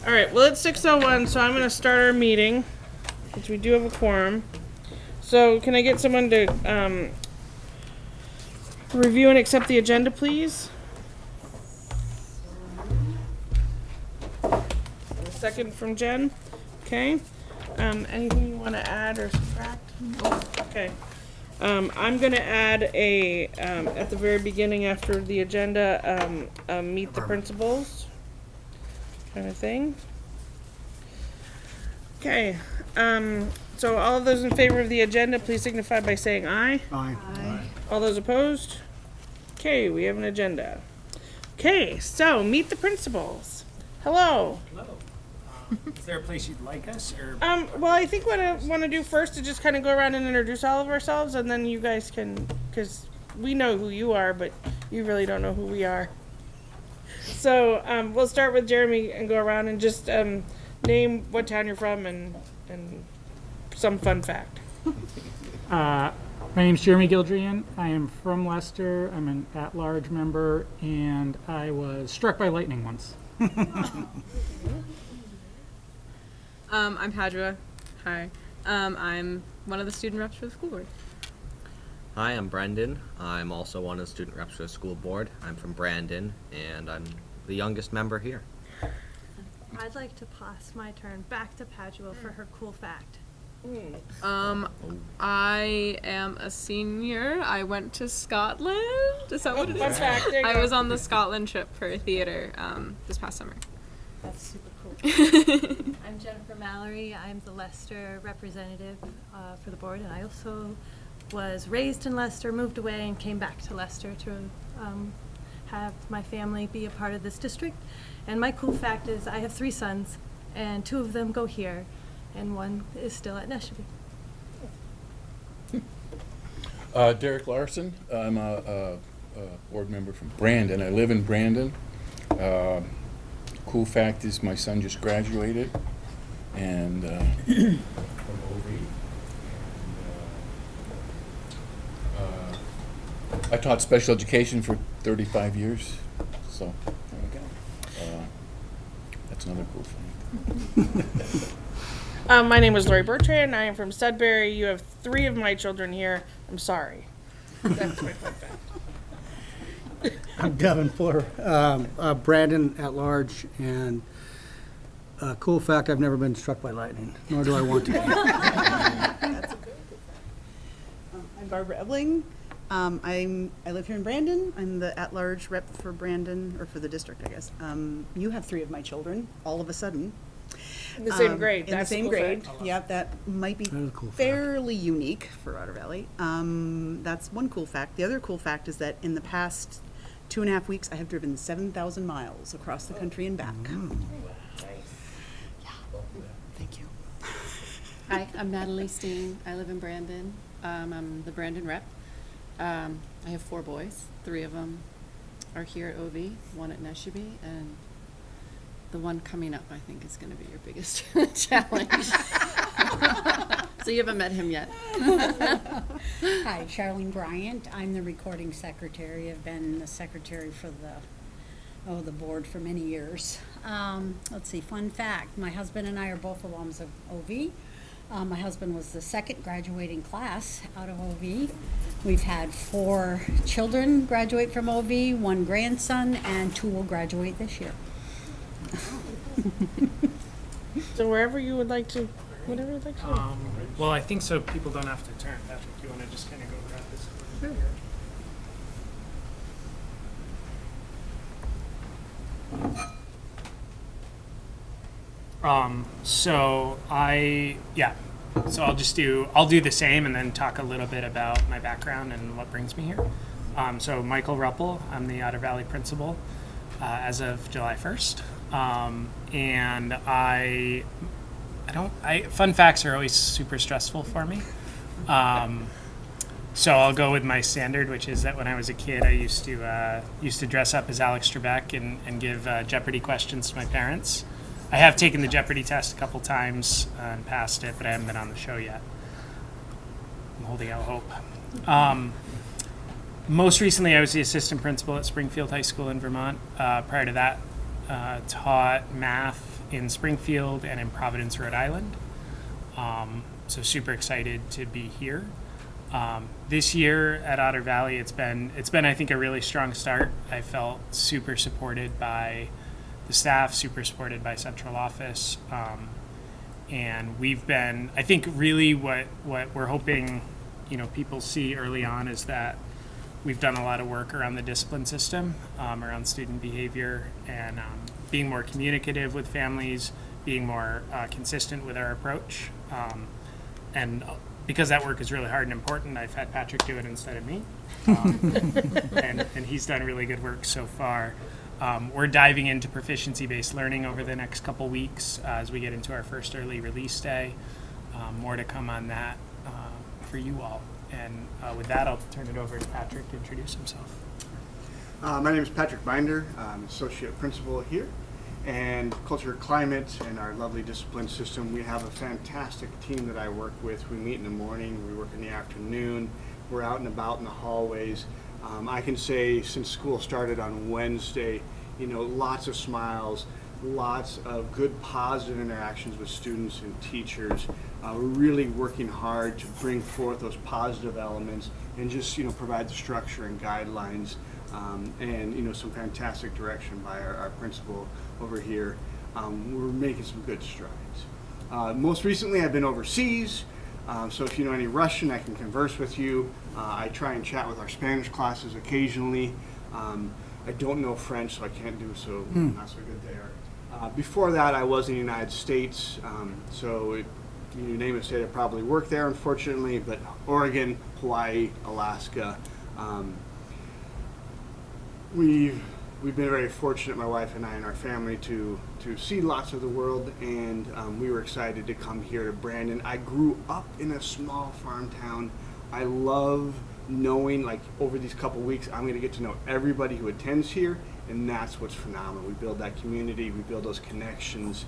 All right, well, it's 6:01, so I'm going to start our meeting, since we do have a quorum. So can I get someone to review and accept the agenda, please? A second from Jen. Okay. Anything you want to add or subtract? Okay. I'm going to add at the very beginning after the agenda, meet the principals kind of thing. Okay. So all of those in favor of the agenda, please signify by saying aye. Aye. All those opposed? Okay, we have an agenda. Okay, so meet the principals. Hello. Hello. Is there a place you'd like us, or? Well, I think what I want to do first is just kind of go around and introduce all of ourselves, and then you guys can, because we know who you are, but you really don't know who we are. So we'll start with Jeremy and go around and just name what town you're from and some fun fact. My name's Jeremy Gildrian. I am from Leicester. I'm an at-large member, and I was struck by lightning once. I'm Padua. Hi. I'm one of the student reps for the school board. Hi, I'm Brendan. I'm also one of the student reps for the school board. I'm from Brandon, and I'm the youngest member here. I'd like to pass my turn back to Padua for her cool fact. I am a senior. I went to Scotland. Is that what it Fun is? fact. There you I go. was on the Scotland trip for theater this past summer. That's super cool. I'm Jennifer Mallory. I'm the Leicester representative for the board, and I also was raised in Leicester, moved away, and came back to Leicester to have my family be a part of this district. And my cool fact is I have 3 sons, and 2 of them go here, and 1 is still at Neshabe. Derek Larson. I'm a board member from Brandon. I live in Brandon. Cool fact is my son just graduated, and from OV. I taught special education for 35 years, so there we go. That's another cool fact. My name is Lori Bertrand. I am from Sudbury. You have 3 of my children here. I'm sorry. That's my fun fact. I'm Devin Fuller, Brandon at large, and cool fact, I've never been struck by lightning, nor do I want to be. I'm Barbara Ebling. I live here in Brandon. I'm the at-large rep for Brandon, or for the district, I guess. You have 3 of my children, all of a sudden. In the same grade. In the That's a same cool grade. fact. Yep, that might be That is a cool fact. fairly unique for Otter Valley. That's one cool fact. The other cool fact is that in the past 2.5 weeks, I have driven 7,000 miles across the country and back. Yeah. Thank you. Hi, I'm Natalie Steen. I live in Brandon. I'm the Brandon rep. I have 4 boys. 3 of them are here at OV, 1 at Neshabe, and the one coming up, I think, is going to be your biggest challenge. So you haven't met him yet. Hi, Charlene Bryant. I'm the recording secretary. I've been the secretary for the board for many years. Let's see, fun fact. My husband and I are both alums of OV. My husband was the 2nd graduating class out of OV. We've had 4 children graduate from OV, 1 grandson, and 2 will graduate this year. So wherever you would like to, whatever you'd like to do. Well, I think so people don't have to turn. Patrick, you want to just kind of go grab this? Sure. So I'll do the same and then talk a little bit about my background and what brings me here. So Michael Ruppel, I'm the Otter Valley principal as of July 1st. And fun facts are always super stressful for me. So I'll go with my standard, which is that when I was a kid, I used to dress up as Alex Trebek and give Jeopardy questions to my parents. I have taken the Jeopardy test a couple times and passed it, but I haven't been on the show yet. I'm holding out hope. Most recently, I was the assistant principal at Springfield High School in Vermont. Prior to that, taught math in Springfield and in Providence, Rhode Island. So super excited to be here. This year at Otter Valley, it's been I think a really strong start. I felt super supported by the staff, super supported by central office, and we've been. I think really what we're hoping, people see early on is that we've done a lot of work around the discipline system, around student behavior, and being more communicative with families, being more consistent with our approach. And because that work is really hard and important, I've had Patrick do it instead of me. And he's done really good work so far. We're diving into proficiency-based learning over the next couple weeks as we get into our first early release day. More to come on that for you all. And with that, I'll turn it over to Patrick to introduce himself. My name is Patrick Binder. I'm Associate Principal here. And Culture, Climate, and our lovely discipline system, we have a fantastic team that I work with. We meet in the morning, we work in the afternoon, we're out and about in the hallways. I can say since school started on Wednesday, lots of smiles, lots of good positive interactions with students and teachers. We're really working hard to bring forth those positive elements and just provide the structure and guidelines, and some fantastic direction by our principal over here. We're making some good strides. Most recently I've been overseas, so if you know any Russian I can converse with you. I try and chat with our Spanish classes occasionally. I don't know French, so I can't do so, not so good there. Before that I was in the United States, so you name a state I probably worked there unfortunately, but Oregon, Hawaii, Alaska. We've been very fortunate, my wife and I and our family, to see lots of the world, and we were excited to come here to Brandon. I grew up in a small farm town. I love knowing, like, over these couple weeks, I'm going to get to know everybody who attends here, and that's what's phenomenal. We build that community, we build those connections.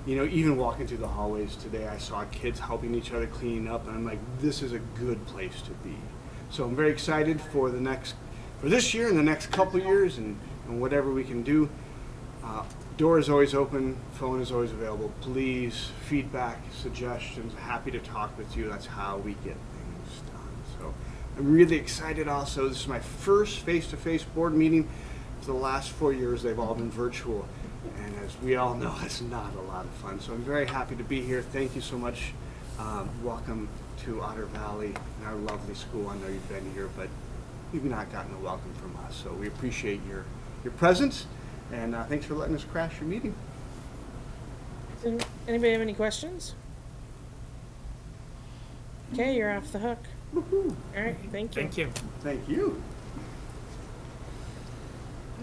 Even walking through the hallways today, I saw kids helping each other cleaning up, and I'm like, this is a good place to be. So I'm very excited for this year and the next couple years, and whatever we can do. Door is always open, phone is always available. Please, feedback, suggestions, happy to talk with you. That's how we get things done. So I'm really excited also. This is my first face-to-face board meeting. For the last 4 years, they've all been virtual. And as we all know, it's not a lot of fun. So I'm very happy to be here. Thank you so much. Welcome to Otter Valley and our lovely school. I know you've been here, but you've not gotten a welcome from us. So we appreciate your presence. And thanks for letting us crash your meeting. Anybody have any questions? Okay, you're off the hook. Woohoo. All right, thank you. Thank you. Thank you.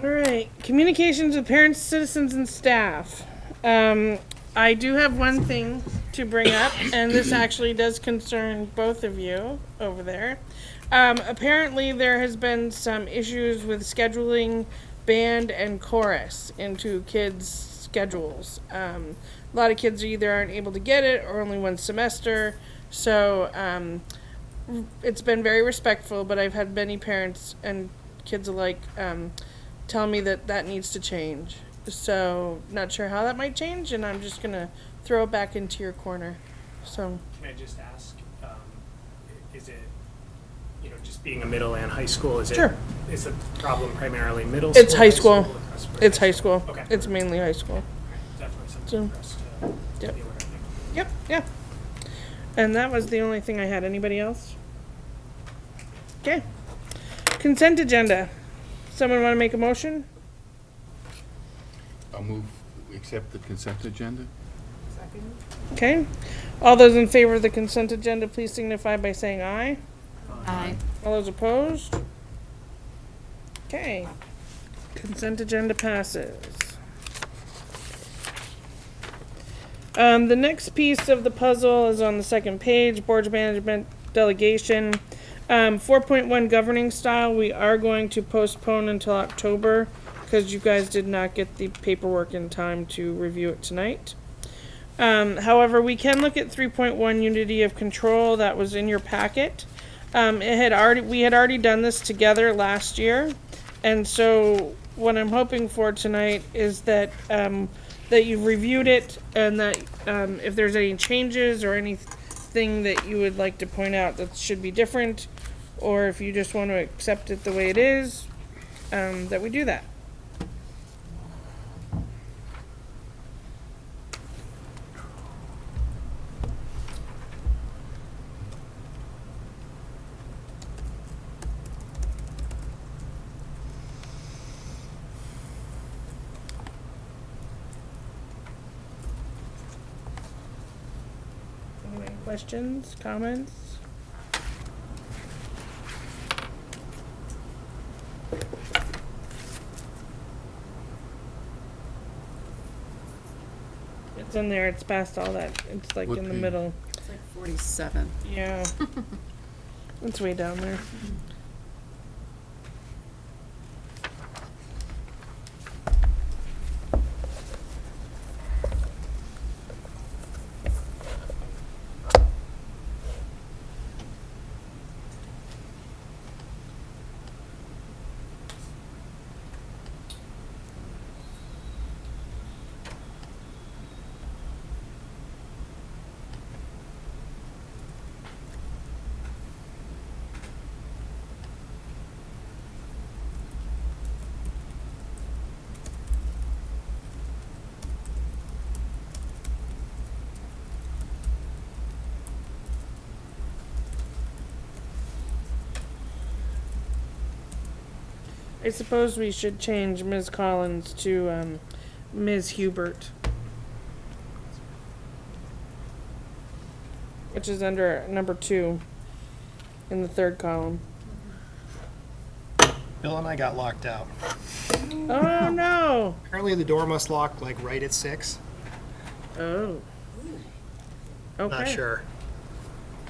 All right, communications with parents, citizens, and staff. I do have one thing to bring up, and this actually does concern both of you over there. Apparently there has been some issues with scheduling band and chorus into kids' schedules. A lot of kids either aren't able to get it or only one semester. So it's been very respectful, but I've had many parents and kids alike tell me that needs to change. So not sure how that might change, and I'm just going to throw it back into your corner. So Can I just ask, is it, just being a middle and high school, is the problem primarily middle school? It's high school. It's high school. Okay. It's mainly high school. Definitely something for us to be aware of. Yep, yeah. And that was the only thing I had. Anybody else? Okay. Consent agenda. Someone want to make a motion? I'll move, accept the consent agenda. Okay. All those in favor of the consent agenda, please signify by saying aye. Aye. All those opposed? Okay. Consent agenda passes. The next piece of the puzzle is on the second page, board management delegation. 4.1 governing style, we are going to postpone until October because you guys did not get the paperwork in time to review it tonight. However, we can look at 3.1 unity of control that was in your packet. We had already done this together last year, and so what I'm hoping for tonight is that, that you've reviewed it and that, if there's any changes or anything that you would like to point out that should be different, or if you just want to accept it the way it is, that we do that. Any questions, comments? It's in there, it's past all that, it's like What in the page? middle. It's like 47. Yeah. It's way down there. I suppose we should change Ms. Collins to Ms. Hubert, which is under number 2 in the 3rd column. Bill and I got locked out. Oh no! Apparently the door must lock like right at 6. Oh. Okay. Not sure.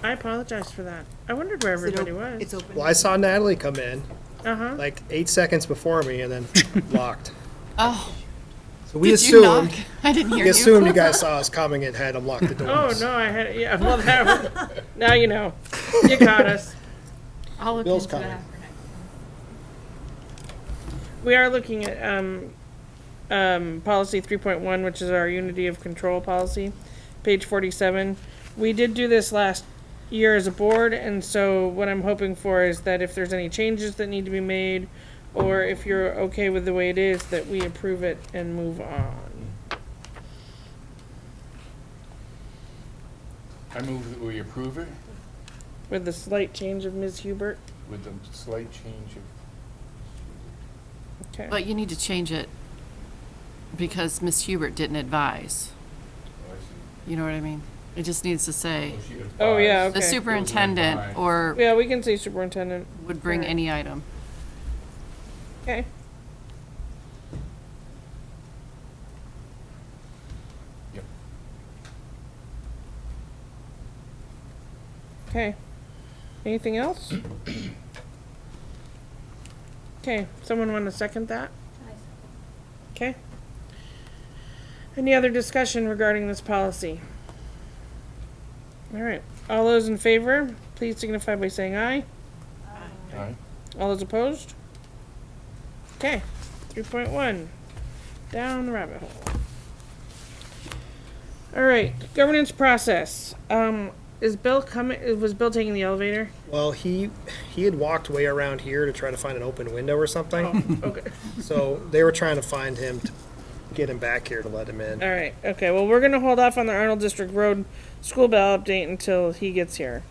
I apologize for that. I wondered where everybody was. It's open. Well, I saw Natalie come in Uh-huh. like 8 seconds before me and then locked. Oh, So we did you assumed knock? I didn't hear we you. assumed you guys saw us coming and had unlocked the Oh doors. no, I had, yeah, well, that, now you know. You caught us. I'll look Bill's into coming. that. We are looking at policy 3.1, which is our unity of control policy, page 47. We did do this last year as a board, and so what I'm hoping for is that if there's any changes that need to be made, or if you're okay with the way it is, that we approve it and move on. I move that we approve it With the slight change of Ms. Hubert. with the slight change of, Okay. But you need to change it because Miss Hubert didn't advise. oh, I see. You know what I mean? It just needs to say, she Oh, yeah, advised. the okay. superintendent Advise. or Yeah, we can say superintendent. would bring Alright. any item. Okay. Yep. Okay. Anything else? Okay, someone want to second that? Okay. Any other discussion regarding this policy? All right, all those in favor, please signify by saying aye. Aye. All those opposed? Okay, 3.1, down the rabbit hole. All right, governance process. Is Bill coming, was Bill taking the elevator? Well, he had walked way around here to try to find an open window or something. Oh, okay. So they were trying to find him to get him back here to let him in. All right, okay, well, we're gonna hold off on the Arnold District Road school bell update until he gets here.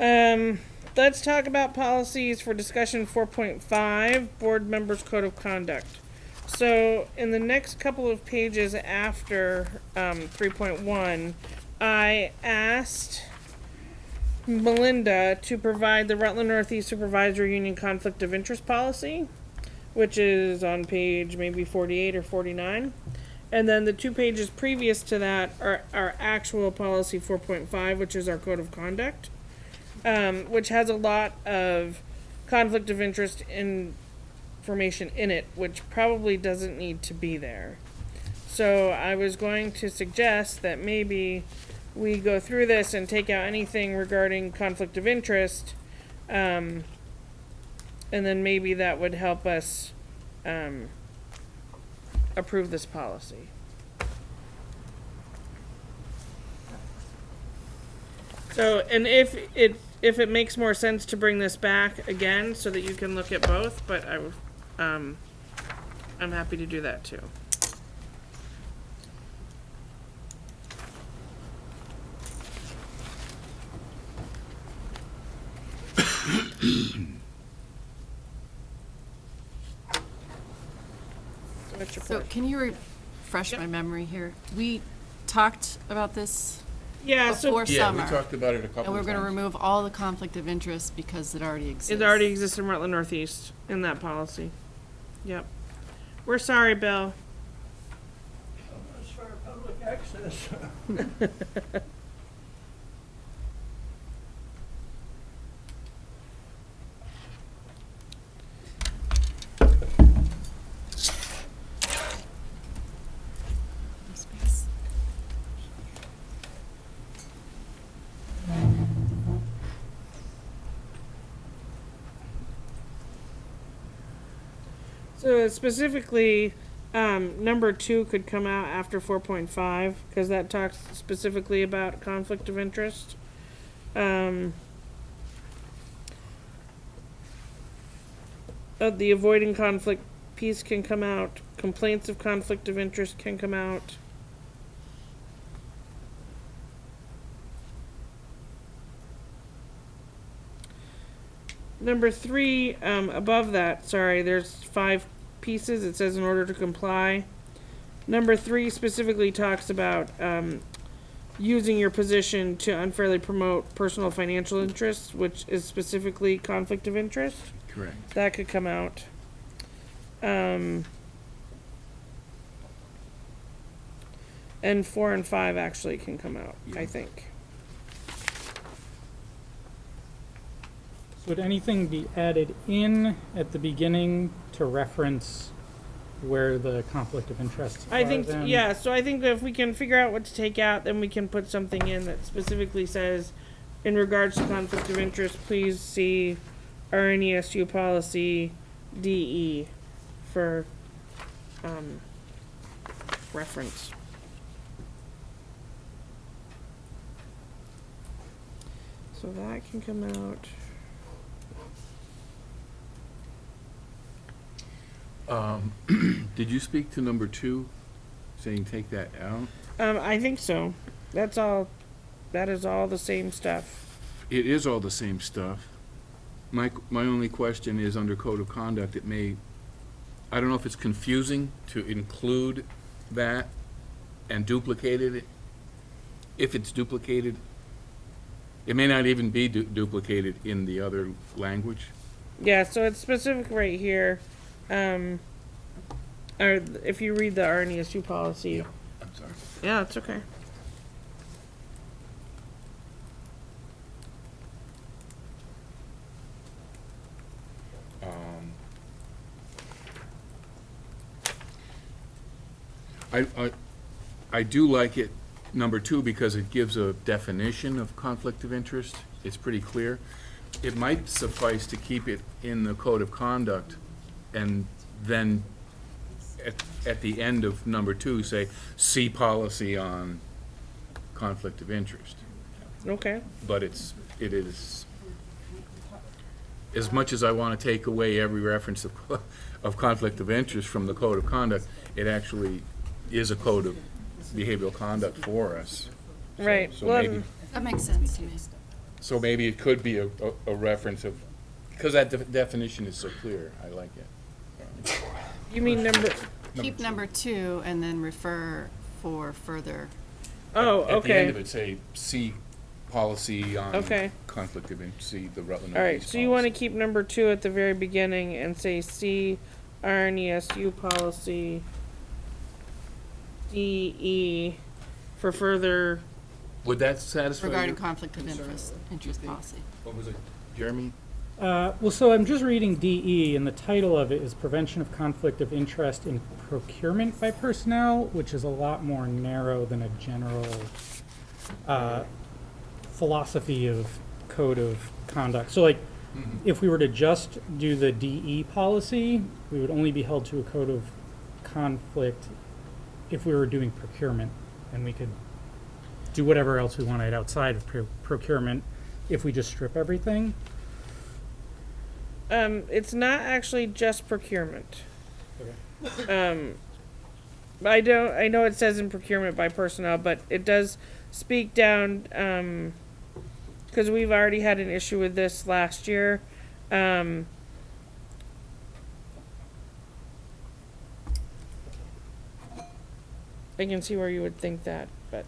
Let's talk about policies for discussion 4.5, board members' code of conduct. So, in the next couple of pages after, 3.1, I asked Melinda to provide the Rutland Northeast Supervisory Union Conflict of Interest Policy, which is on page maybe 48 or 49. And then the 2 pages previous to that are our actual policy 4.5, which is our code of conduct, which has a lot of conflict of interest information in it, which probably doesn't need to be there. So I was going to suggest that maybe we go through this and take out anything regarding conflict of interest, and then maybe that would help us approve this policy. So, and if it makes more sense to bring this back again so that you can look at both, but I'm happy to do that too. What's your So pleasure? can you refresh my memory here? We talked about this Yeah, so before Yeah, summer. we talked about it a couple And we're of gonna times. remove all the conflict of interest because it already exists. it already exists in Rutland Northeast in that policy. Yep. We're sorry, Bill. As for public access. Space. So specifically, number 2 could come out after 4.5 because that talks specifically about conflict of interest. The avoiding conflict piece can come out. Complaints of conflict of interest can come out. Number 3, above that, sorry, there's 5 pieces. It says in order to comply. Number 3 specifically talks about using your position to unfairly promote personal financial interests, which is specifically conflict of interest. Correct. That could come out. And 4 and 5 actually can come out, I think. Would anything be added in at the beginning to reference where the conflict of interest I are think, then? yeah, so I think that if we can figure out what to take out, then we can put something in that specifically says, in regards to conflict of interest, please see our NESU policy DE for, reference. So that can come out. Did you speak to number 2, saying take that out? I think so. That's all, that is all the same stuff. It is all the same stuff. My only question is under code of conduct, it may, I don't know if it's confusing to include that and duplicate it. If it's duplicated, it may not even be duplicated in the other language. Yeah, so it's specific right here. Or if you read the RNESU policy. I'm sorry. Yeah, it's okay. I do like it, number 2, because it gives a definition of conflict of interest. It's pretty clear. It might suffice to keep it in the code of conduct and then at the end of number 2 say, see policy on conflict of interest. Okay. But it is, as much as I want to take away every reference of conflict of interest from the code of conduct, it actually is a code of behavioral conduct for us. Right. So Well, maybe, That makes sense to me. so maybe it could be a reference of, because that definition is so clear, I like it. you mean number? Keep number 2 and then refer for further. Oh, At the end of okay. it, say, see policy on Okay. conflict of interest, see the Rutland All right. Northeast So you want to policy. keep number 2 at the very beginning and say see RNESU policy DE for further. Would that satisfy Regarding your conflict of concern? interest policy. What was it, Jeremy? Well, so I'm just reading DE, and the title of it is Prevention of Conflict of Interest in Procurement by Personnel, which is a lot more narrow than a general philosophy of code of conduct. So, like, If we were to just do the DE policy, we would only be held to a code of conflict if we were doing procurement, and we could do whatever else we wanted outside of procurement if we just strip everything. It's not actually just procurement. I know it says in procurement by personnel, but it does speak down, because we've already had an issue with this last year. I can see where you would think that, but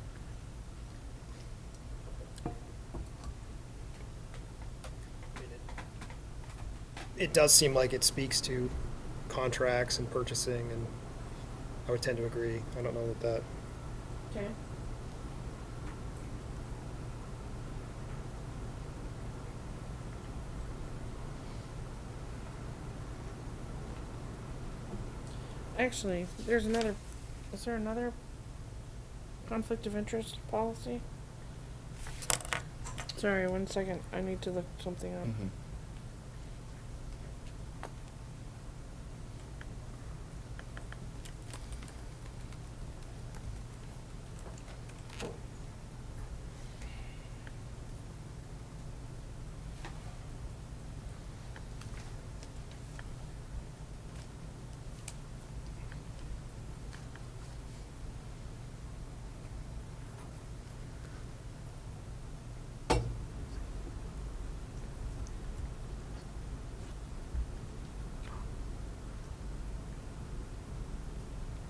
It does seem like it speaks to contracts and purchasing, and I would tend to agree. I don't know that. okay. Actually, is there another conflict of interest policy? Sorry, 1 second. I need to look something up.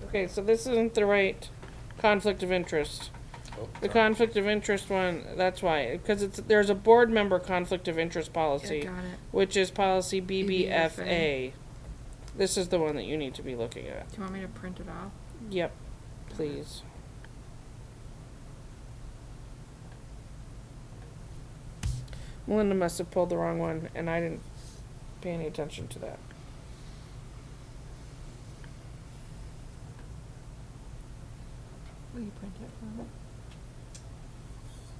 Okay, so this isn't the right conflict of interest. The conflict of interest one, that's why, because there's a board member conflict of interest policy, got it. which is policy BBFA. This is the one that you need to be looking at. Do you want me to print it off? Yep, please. Melinda must have pulled the wrong one, and I didn't pay any attention to that. Will you print it for me?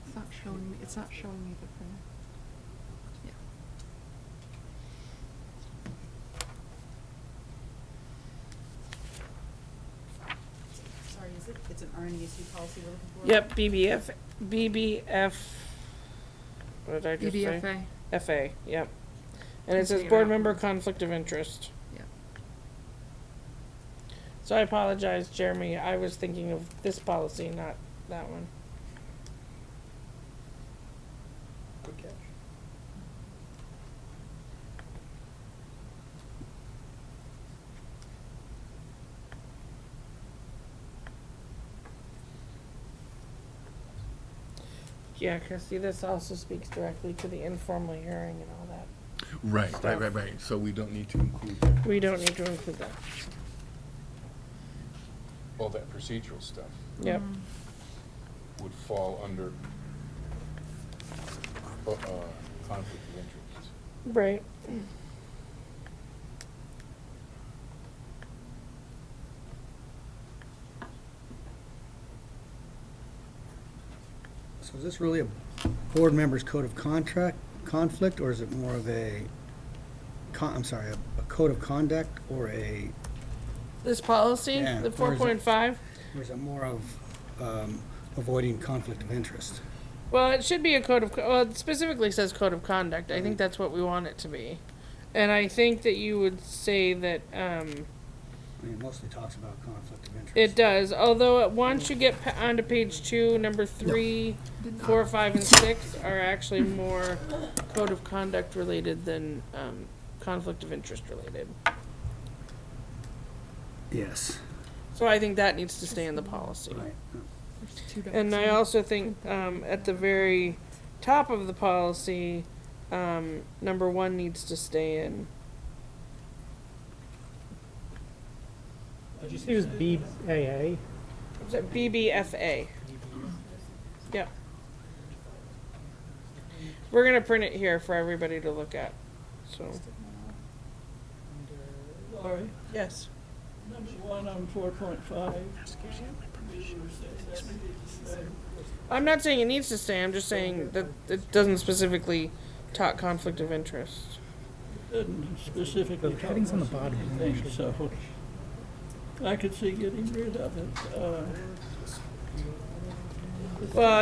It's not showing me. It's not showing me the printer. Yeah. Sorry, it's an RNEC policy we're looking for? Yep, BBF, what did I just say? BBFA. FA, yep. And it Can says figure board out member one. conflict of interest. Yep. So I apologize, Jeremy, I was thinking of this policy, not that one. Good catch. Yeah, cause see, this also speaks directly to the informal hearing and all that. Right. So we don't need to include that. We don't need to include that. All that procedural stuff Yep. would fall under conflict of interest. Right. So is this really a board member's code of conflict, or is it more of a code of conduct, or This policy, Yeah, the where is it? 4.5, or is it more of avoiding conflict of interest? well, it should be a code of, well, it specifically says code of conduct. I think that's what we want it to be. And I think that you would say that, I mean, it mostly talks about conflict of interest. it does, although once you get onto page 2, number 3, 4, 5, and 6 are actually more code of conduct related than conflict of interest related. Yes. So I think that needs to stay in the policy. Right. And I also think at the very top of the policy, number 1 needs to stay in. Did you say it was BAA? Is it BBFA? Yep. We're gonna print it here for everybody to look at, so. Laurie, Yes. number 1 on 4.5. I'm not saying it needs to stay, I'm just saying that it doesn't specifically taught conflict of interest. Didn't specifically The talk headings on the about bottom anything, should- so I could see getting rid of it. Well,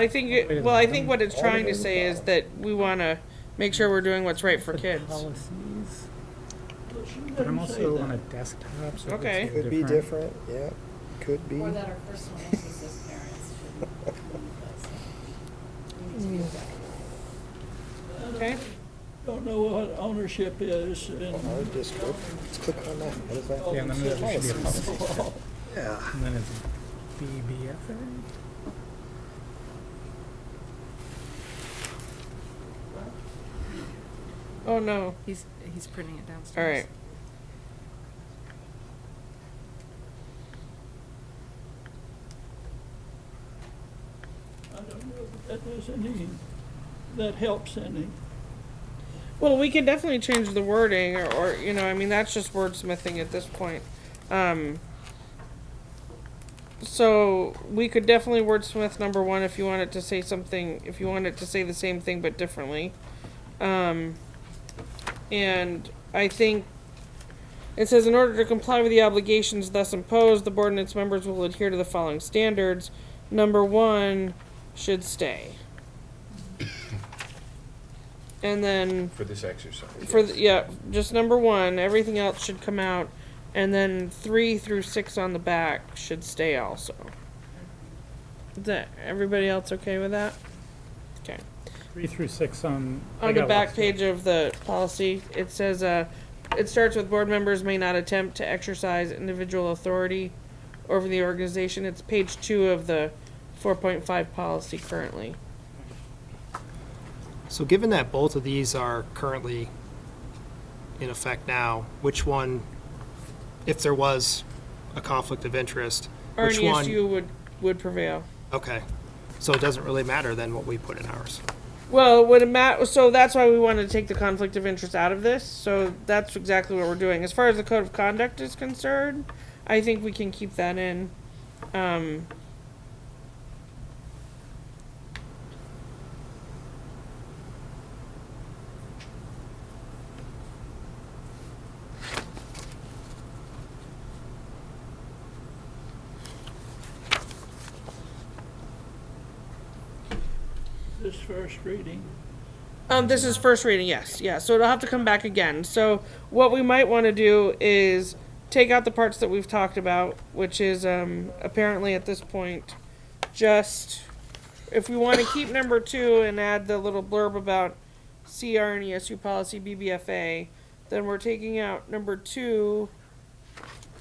I think what it's trying to say is that we want to make sure we're doing what's right for kids. Policies. Shouldn't But I'm even say also that. on a desktop, so it looks Okay. a little Could be different, yeah, could be. Or that our personal interest as parents should be Okay. Don't know what ownership is in. Our district, let's click on that, what is that? Yeah, and then there should be a policy. Yeah. And then it's BBFA. Oh no. He's printing it downstairs. All right. I don't know that does any, that helps any. Well, we can definitely change the wording, or you know, I mean, that's just wordsmithing at this point. So we could definitely wordsmith number 1 if you want it to say something, if you want it to say the same thing but differently. And I think it says, in order to comply with the obligations thus imposed, the board and its members will adhere to the following standards. Number 1 should stay. And then For this exercise. just number 1. Everything else should come out, and then 3 through 6 on the back should stay also. Is that everybody else okay with that? Okay. 3 through 6 on. I On the got back lots. page of the policy, it says, it starts with board members may not attempt to exercise individual authority over the organization. It's page 2 of the 4.5 policy currently. So given that both of these are currently in effect now, which one, if there was a conflict of interest, which one? RNESU would prevail. Okay, so it doesn't really matter then what we put in ours. Well, would it matter? So that's why we wanted to take the conflict of interest out of this. So that's exactly what we're doing. As far as the code of conduct is concerned, I think we can keep that in. This first reading. This is first reading, yes. Yeah, so it'll have to come back again. So what we might want to do is take out the parts that we've talked about, which is apparently at this point just, if we want to keep number 2 and add the little blurb about CR and ESU policy BBFA, then we're taking out number 2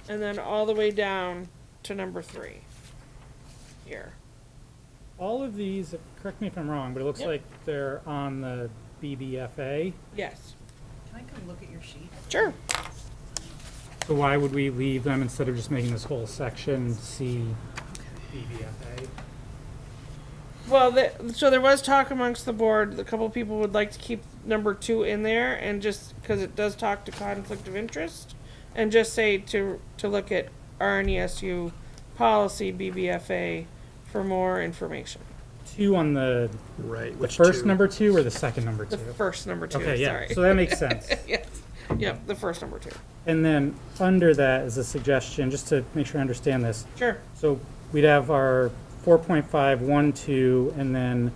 and then all the way down to number 3 here. All of these, correct me if I'm wrong, but it looks Yep. like they're on the BBFA. Yes. Can I come look at your sheet? Sure. So why would we leave them instead of just making this whole section C BBFA? Well, so there was talk amongst the board. A couple people would like to keep number 2 in there, and just because it does talk to conflict of interest, and just say to look at RNESU policy BBFA for more information. 2 on the Right. the Which first two? number 2 or the second number 2? The first number 2. Okay, yeah. Sorry. So that makes sense. Yes. Yep. The first number 2. And then under that is a suggestion, just to make sure I understand this. Sure. So we'd have our 4.5, 1, 2, and then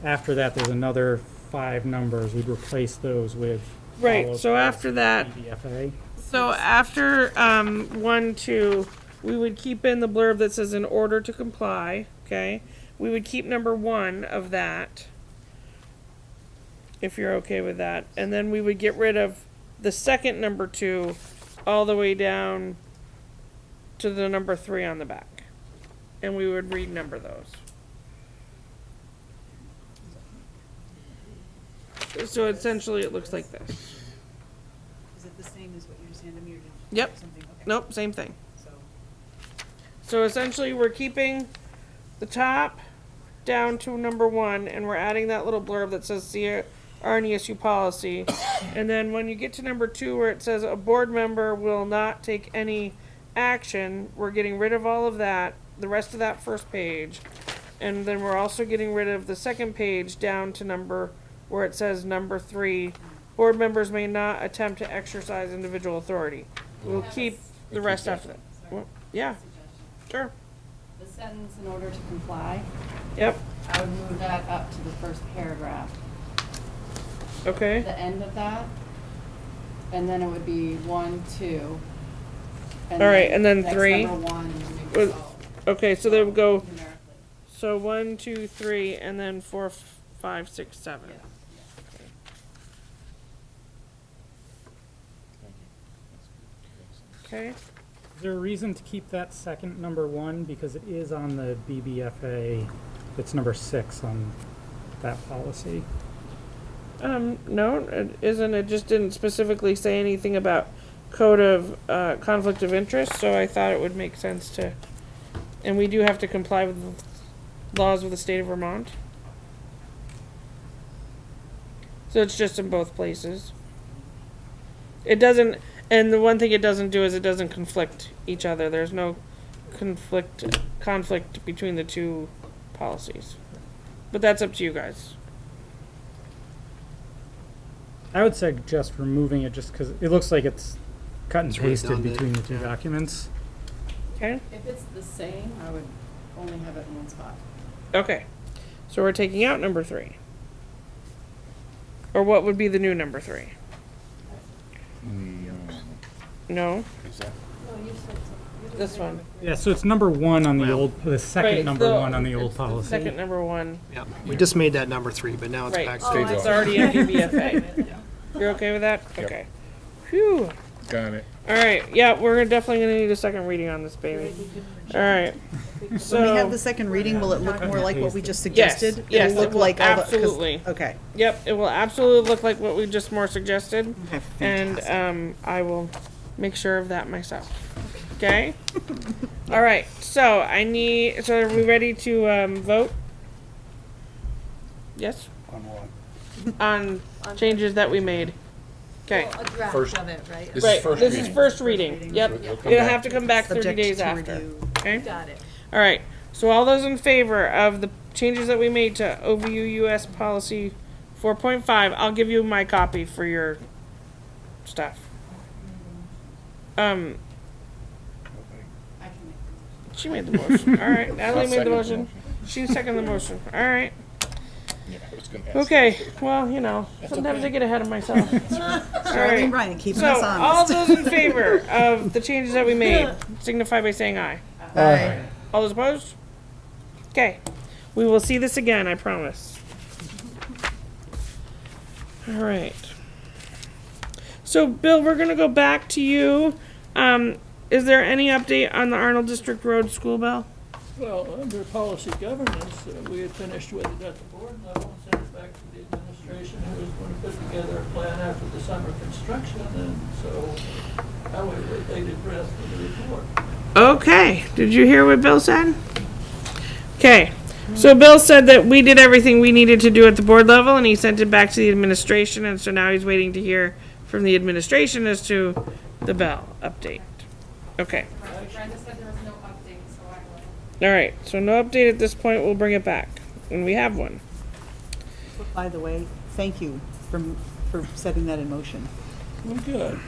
after that, there's another 5 numbers. We'd replace those with. Right, follow so after that- BBFA. So after 1, 2, we would keep in the blurb that says in order to comply. Okay. We would keep number 1 of that, if you're okay with that. And then we would get rid of the second number 2 all the way down to the number 3 on the back. And we would renumber those. So essentially it looks like this. Is it the same as what you just handed me, or did you Yep. have something? Okay. Nope, same thing. So, So essentially we're keeping the top down to number 1, and we're adding that little blurb that says see RNESU policy. And then when you get to number 2 where it says a board member will not take any action, we're getting rid of all of that, the rest of that first page. And then we're also getting rid of the second page down to number where it says number 3, board members may not attempt to exercise individual authority. We'll keep the rest after that. Well, yeah, sure. The sentence, in order to comply, Yep, I would move that up to the first paragraph. okay. The end of that, and then it would be 1, 2. All right, and then next 3. number 1, and you make Was- it all Okay, so they would go, numerically. so 1, 2, 3, and then 4, 5, 6, 7. Yeah. Okay, Is there a reason to keep that second number 1? Because it is on the BBFA, it's number 6 on that policy. no, it isn't, it just didn't specifically say anything about code of, conflict of interest, so I thought it would make sense to, and we do have to comply with the laws of the state of Vermont. So it's just in both places. It doesn't, and the one thing it doesn't do is it doesn't conflict each other, there's no conflict between the two policies. But that's up to you guys. I would suggest removing it just because it looks like it's cut and It's pasted redundant, between the two yeah. documents. Okay? If it's the same, I would only have it in one spot. Okay, so we're taking out number 3. Or what would be the new number 3? No, Is that? this one. Yeah, so it's number 1 on the Well, old, the second Right, number the- 1 on the old it's the policy. second number 1. Yep, we just made that number 3, but now it's Right, back so to. it's already in BBFA. You're okay with that? Yep. Okay. Phew. Got it. All right, yeah, we're definitely gonna need a second reading on this, baby. All right. So When we have the second reading, will it look more like what we just Yes, suggested? yes, It'll it look will like all the- 'cause- absolutely. Okay. Yep, it will absolutely look like what we just more suggested, Okay, and fantastic. I will make sure of that myself. Okay. All right. So I need. So are we ready to vote? Yes. On what? On changes that we made. Okay. A draft First- of it, right? This Right. is first This reading. is first reading. Yep. We'll come It'll back have to come back 30 Subject days to after. review. Okay. Got it. All right. So all those in favor of the changes that we made to OVU US policy 4.5, I'll give you my copy for your stuff. I can make She made the motion. All right. Natalie I'll made the second the motion. motion. She seconded the motion. All right. Yeah, I was gonna ask. Okay. Well, you know, sometimes I get ahead of myself. All Charlene right. Bryant, keeping So us all honest. those in favor of the changes that we made signify by saying aye. Aye. All those opposed? Okay. We will see this again, I promise. All right. So, Bill, we're going to go back to you. Is there any update on the Arnold District Road School Bell? Well, under policy governance, we had finished with it at the board level and sent it back to the administration, who was going to put together a plan after the summer construction, and so now we wait bated breath for the report. Okay. Did you hear what Bill said? Okay. So Bill said that we did everything we needed to do at the board level, and he sent it back to the administration, and so now he's waiting to hear from the administration as to the Bell update. Okay. it. Brenda said there was no update, so I will. All right. So no update at this point. We'll bring it back when we have one. By the way, thank you for setting that in motion. Well, good.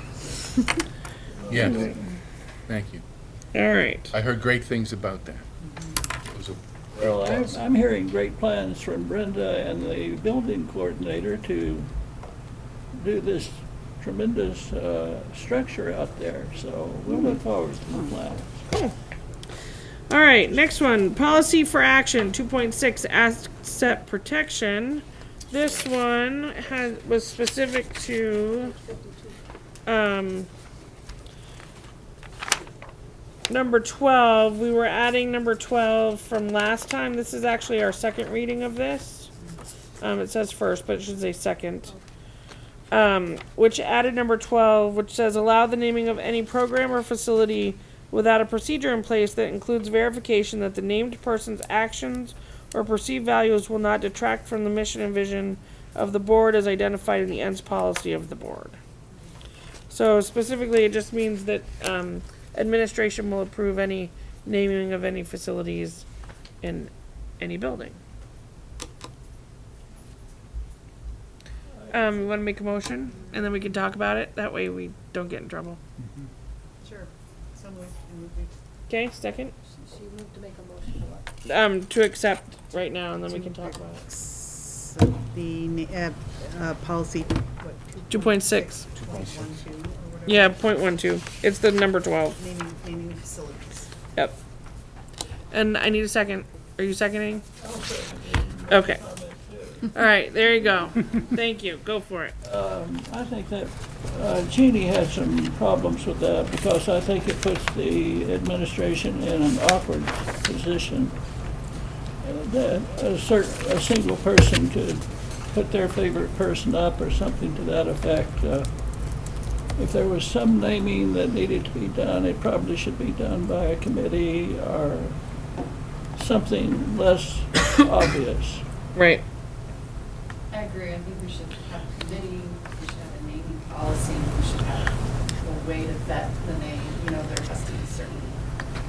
Yes, thank you. All right. I heard great things about that. It was a Well, I'm hearing great plans from Brenda and the building coordinator to do this tremendous structure out there, so we'll look forward to the plans. All right. Next one. Policy for action 2.6 asset protection. This one was specific to number 12. We were adding number 12 from last time. This is actually our second reading of this. It says first, but it should say second. Which added number 12, which says allow the naming of any program or facility without a procedure in place that includes verification that the named person's actions or perceived values will not detract from the mission and vision of the board as identified in the ends policy of the board. So specifically, it just means that administration will approve any naming of any facilities in any building. You wanna make a motion, and then we can talk about it, that way we don't get in trouble. Sure. Somewhere. Okay, second? She moved to make a motion to what? To accept right now, and then we can talk about it. So the, policy, what? 2.6. 2.12 or whatever. Yeah, 0.12. It's the number 12. Naming of facilities. Yep. And I need a second. Are you seconding? Okay. All right, there you go. Thank you. Go for it. I think that Jeannie had some problems with that because I think it puts the administration in an awkward position. That a single person could put their favorite person up or something to that effect. If there was some naming that needed to be done, it probably should be done by a committee or something less obvious. Right. I agree. I think we should have a committee, we should have a naming policy, we should have a way to vet the name. You know, there has to be certain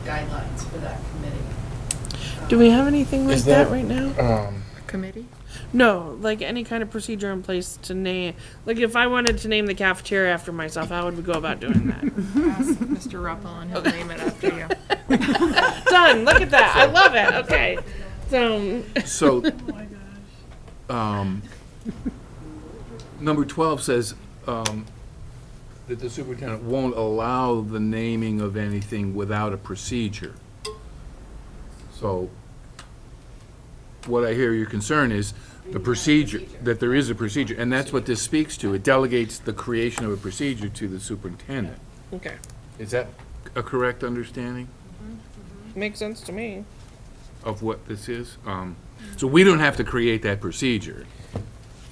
guidelines for that committee. Do we have anything like Is that that- right now? Committee? No, like any kind of procedure in place to name. Like if I wanted to name the cafeteria after myself, how would we go about doing that? Ask Mr. Ruppel and he'll name it after you. Done. Look at that. I love it. Okay. So. Number 12 says that the superintendent won't allow the naming of anything without a procedure. So what I hear your concern is the procedure, that there is a procedure, and that's what this speaks to. It delegates the creation of a procedure to the superintendent. Okay. Is that a correct understanding Makes sense to me. of what this is? So we don't have to create that procedure.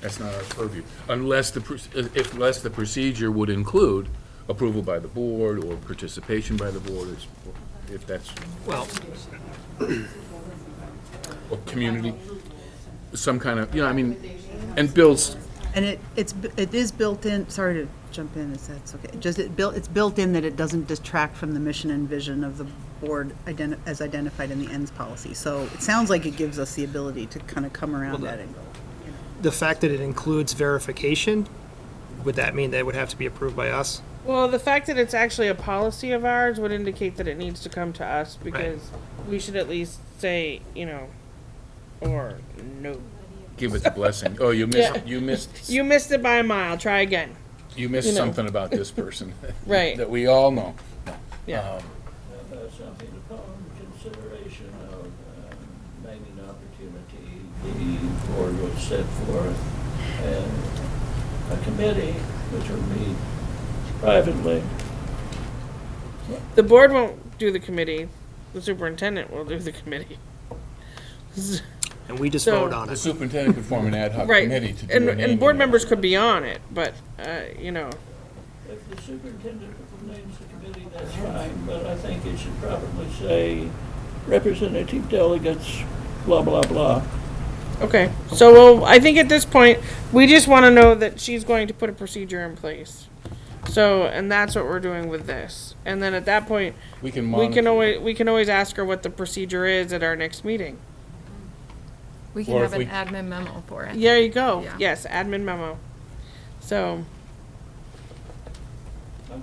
That's not our purview, unless the procedure would include approval by the board or participation by the board, if that's, Well, or community, some kind of, I mean, and Bill's, And it is built in, sorry to jump in, if that's okay. It's built in that it doesn't detract from the mission and vision of the board as identified in the ends policy. So it sounds like it gives us the ability to kind of come around that angle. the fact that it includes verification, would that mean that it would have to be approved by us? Well, the fact that it's actually a policy of ours would indicate that it needs to come to us because we should at least say, or no. give us a blessing. Oh, you missed, You missed it by a mile. Try again. you missed something about this person. Right. That we all know. Yeah. That's something upon consideration of naming opportunity, the board would set forth and a committee which would meet privately. The board won't do the committee. The superintendent will do the committee. And we just So- vote on The it. superintendent could form an ad hoc Right. committee to do And a naming. board members could be on it, but, If the superintendent names the committee, that's fine, but I think it should probably say representative delegates, blah, blah, blah. okay. So, I think at this point, we just want to know that she's going to put a procedure in place. So, and that's what we're doing with this. And then at that point, We can we can monitor. we can always ask her what the procedure is at our next meeting. We can Or have if an we- admin memo for it. There you go. Yeah. Yes, admin memo. So,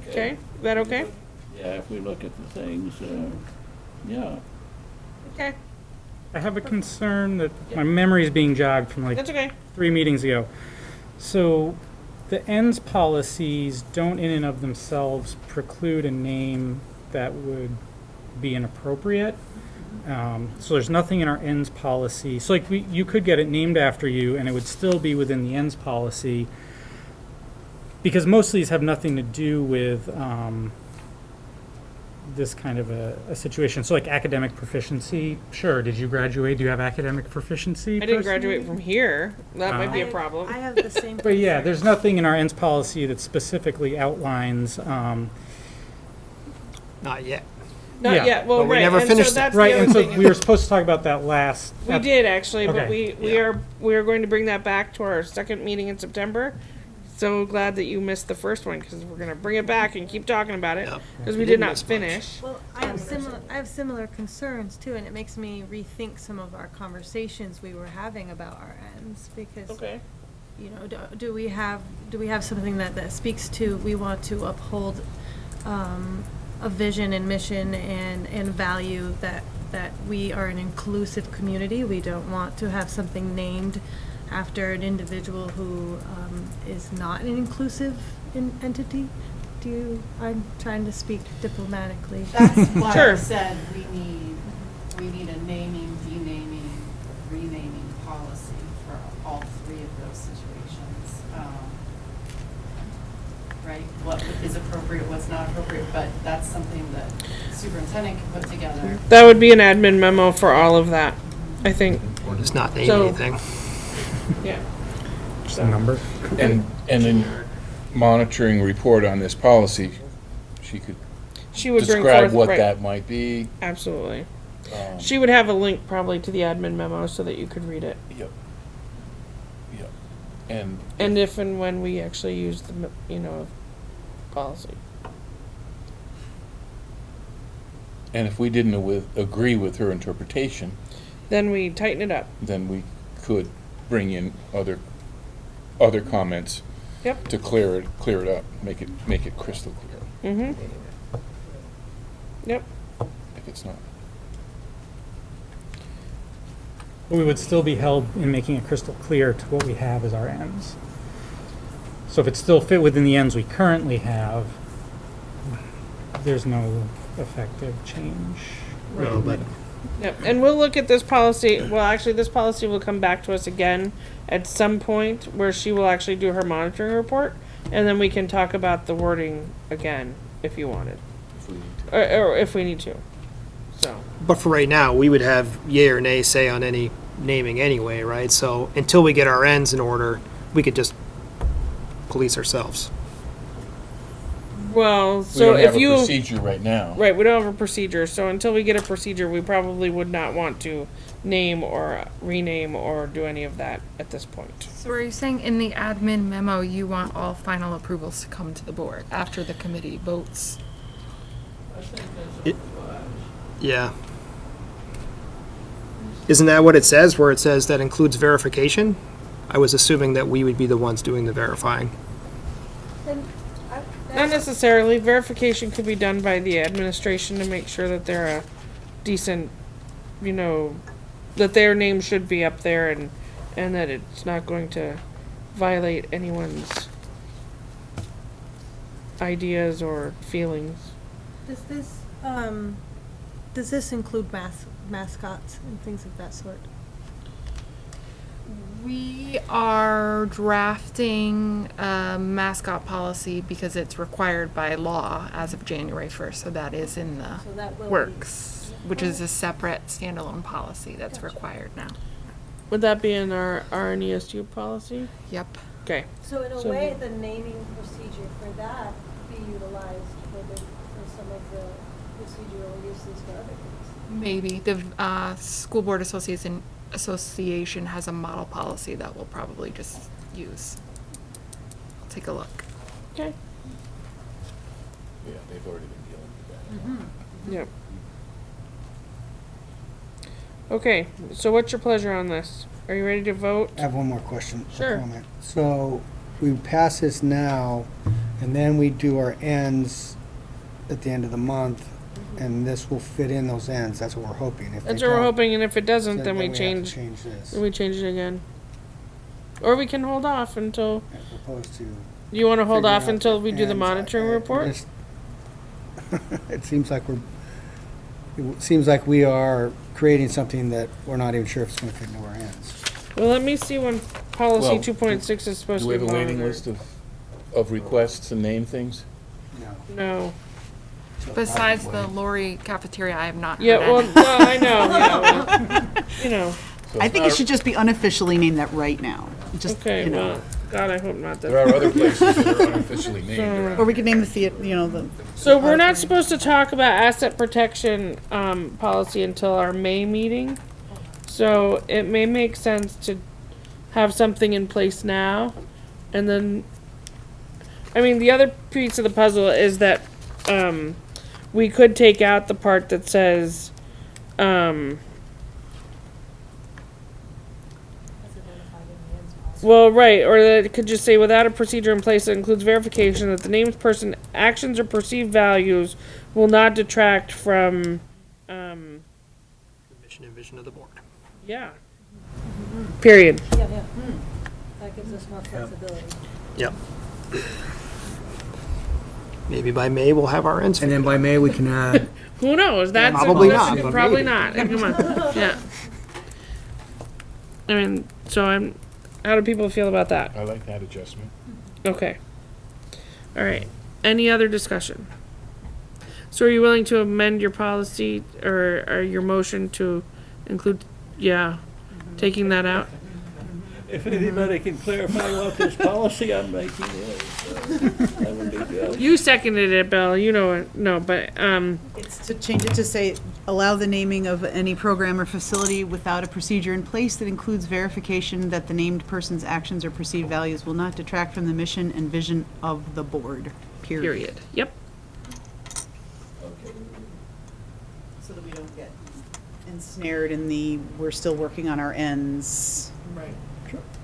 okay, is that okay? Yeah, if we look at the things, yeah. Okay, I have a concern that my memory is being jogged from like that's okay. 3 meetings ago. So the ends policies don't in and of themselves preclude a name that would be inappropriate. So there's nothing in our ends policy. So like you could get it named after you and it would still be within the ends policy because most of these have nothing to do with this kind of a situation. So like academic proficiency, sure. Did you graduate? Do you have academic proficiency? I didn't personally? graduate from here. That might be a problem. I have the same. But yeah, concern. there's nothing in our ends policy that specifically outlines, Not yet. Not yeah, yet. Well, but we right. never and finished so that. that's right, the and other so thing. we were supposed to talk about that last. We did actually, but Okay. we are going to bring that back to our second meeting in September. So glad that you missed the first one because we're going to bring it back and keep talking about it Yep. because You we did didn't not miss much. finish. Well, I have similar concerns too, and it makes me rethink some of our conversations we were having about our ends because Okay. do we have something that speaks to, we want to uphold a vision and mission and value that we are an inclusive community. We don't want to have something named after an individual who is not an inclusive entity. I'm trying to speak diplomatically. That's why Sure. I said we need a naming, denaming, renaming policy for all three of those situations. Right, what is appropriate, what's not appropriate, but that's something that superintendent can put together. That would be an admin memo for all of that, I think. Or just not name So- anything. Yeah. Just a number. And in monitoring report on this policy, she could She would bring describe forth, what right, that might be. absolutely. Um, She would have a link probably to the admin memo so that you could read it. Yep. Yep. And And if and when we actually use the, policy. if we didn't agree with her interpretation, Then we tighten it up. then we could bring in other comments Yep. to clear it up, make it crystal clear, Mm-hmm. Yep. if it's not. But we would still be held in making it crystal clear to what we have as our ends. So if it still fit within the ends we currently have, there's no effective change. No, but Yep. And we'll look at this policy. Well, actually, this policy will come back to us again at some point where she will actually do her monitoring report, and then we can talk about the wording again if you wanted, If we need to. or if we need to. So. But for right now, we would have yay or nay say on any naming anyway, right? So until we get our ends in order, we could just police ourselves. Well, We so don't have if a you procedure right now. right, we don't have a procedure. So until we get a procedure, we probably would not want to name or rename or do any of that at this point. So are you saying in the admin memo, you want all final approvals to come to the board after the committee votes? I think It- that's wise. Yeah. Isn't that what it says, where it says that includes verification? I was assuming that we would be the ones doing the verifying. Not necessarily. Verification could be done by the administration to make sure that they're a decent, that their name should be up there and that it's not going to violate anyone's ideas or feelings. Does this include mascots and things of that sort? We are drafting a mascot policy because it's required by law as of January 1st, so that is in the So that will be- works, which is a separate standalone policy that's Gotcha. required now. Would that be in our RNESU policy? Yep. Okay. So in a So- way, the naming procedure for that could be utilized for some of the procedural uses for other things. Maybe. The School Board Association has a model policy that we'll probably just use. I'll take a look. Okay. Yeah, they've already been dealing with that. Yep. Okay, so what's your pleasure on this? Are you ready to vote? I have one more question. or Sure. comment. So we pass this now, and then we do our ends at the end of the month, and this will fit in those ends. That's what we're hoping. If That's they what we're don't, hoping, and if it doesn't, then we have to change. change this, Then we change it again. Or we can hold off until. as opposed to. You want to hold figuring off out until we do the ends. monitoring report? just- It seems like we are creating something that we're not even sure if it's going to fit into our ends. Well, let me see when policy Well, 2.6 is supposed Do we to have be a waiting monitored. list of requests to name things? No. No. Besides the Lori cafeteria, I have not Yeah, heard well, any. no, I know. Yeah, well, So I it's think it not- should just be unofficially named that right now. Just, Okay, you know. well, God, I hope not. There are other places that are unofficially named around. Or we could name the theater, the. So we're not supposed to talk about asset protection policy until our May meeting. So it may make sense to have something in place now, and then, I mean, the other piece of the puzzle is that we could take out the part that says Well, right, or that it could just say without a procedure in place that includes verification that the named person actions or perceived values will not detract from, The mission and vision of the board. yeah. Period. Yeah, yeah. That gives us more flexibility. Yep. Maybe by May we'll have our ends. And then by May, we can add, Who knows? That's Probably that's- not, but Probably maybe. not. Come on. Yeah. I mean, so how do people feel about that? I like that adjustment. Okay. All right. Any other discussion? So are you willing to amend your policy or your motion to include, taking that out? If anybody can clarify what this policy I'm making is, that would be good. You seconded it, Bill. You know it. No, but, It's to change it to say, allow the naming of any program or facility without a procedure in place that includes verification that the named person's actions or perceived values will not detract from the mission and vision of the board, period. Yep. So that we don't get ensnared in the, we're still working on our ends. Right.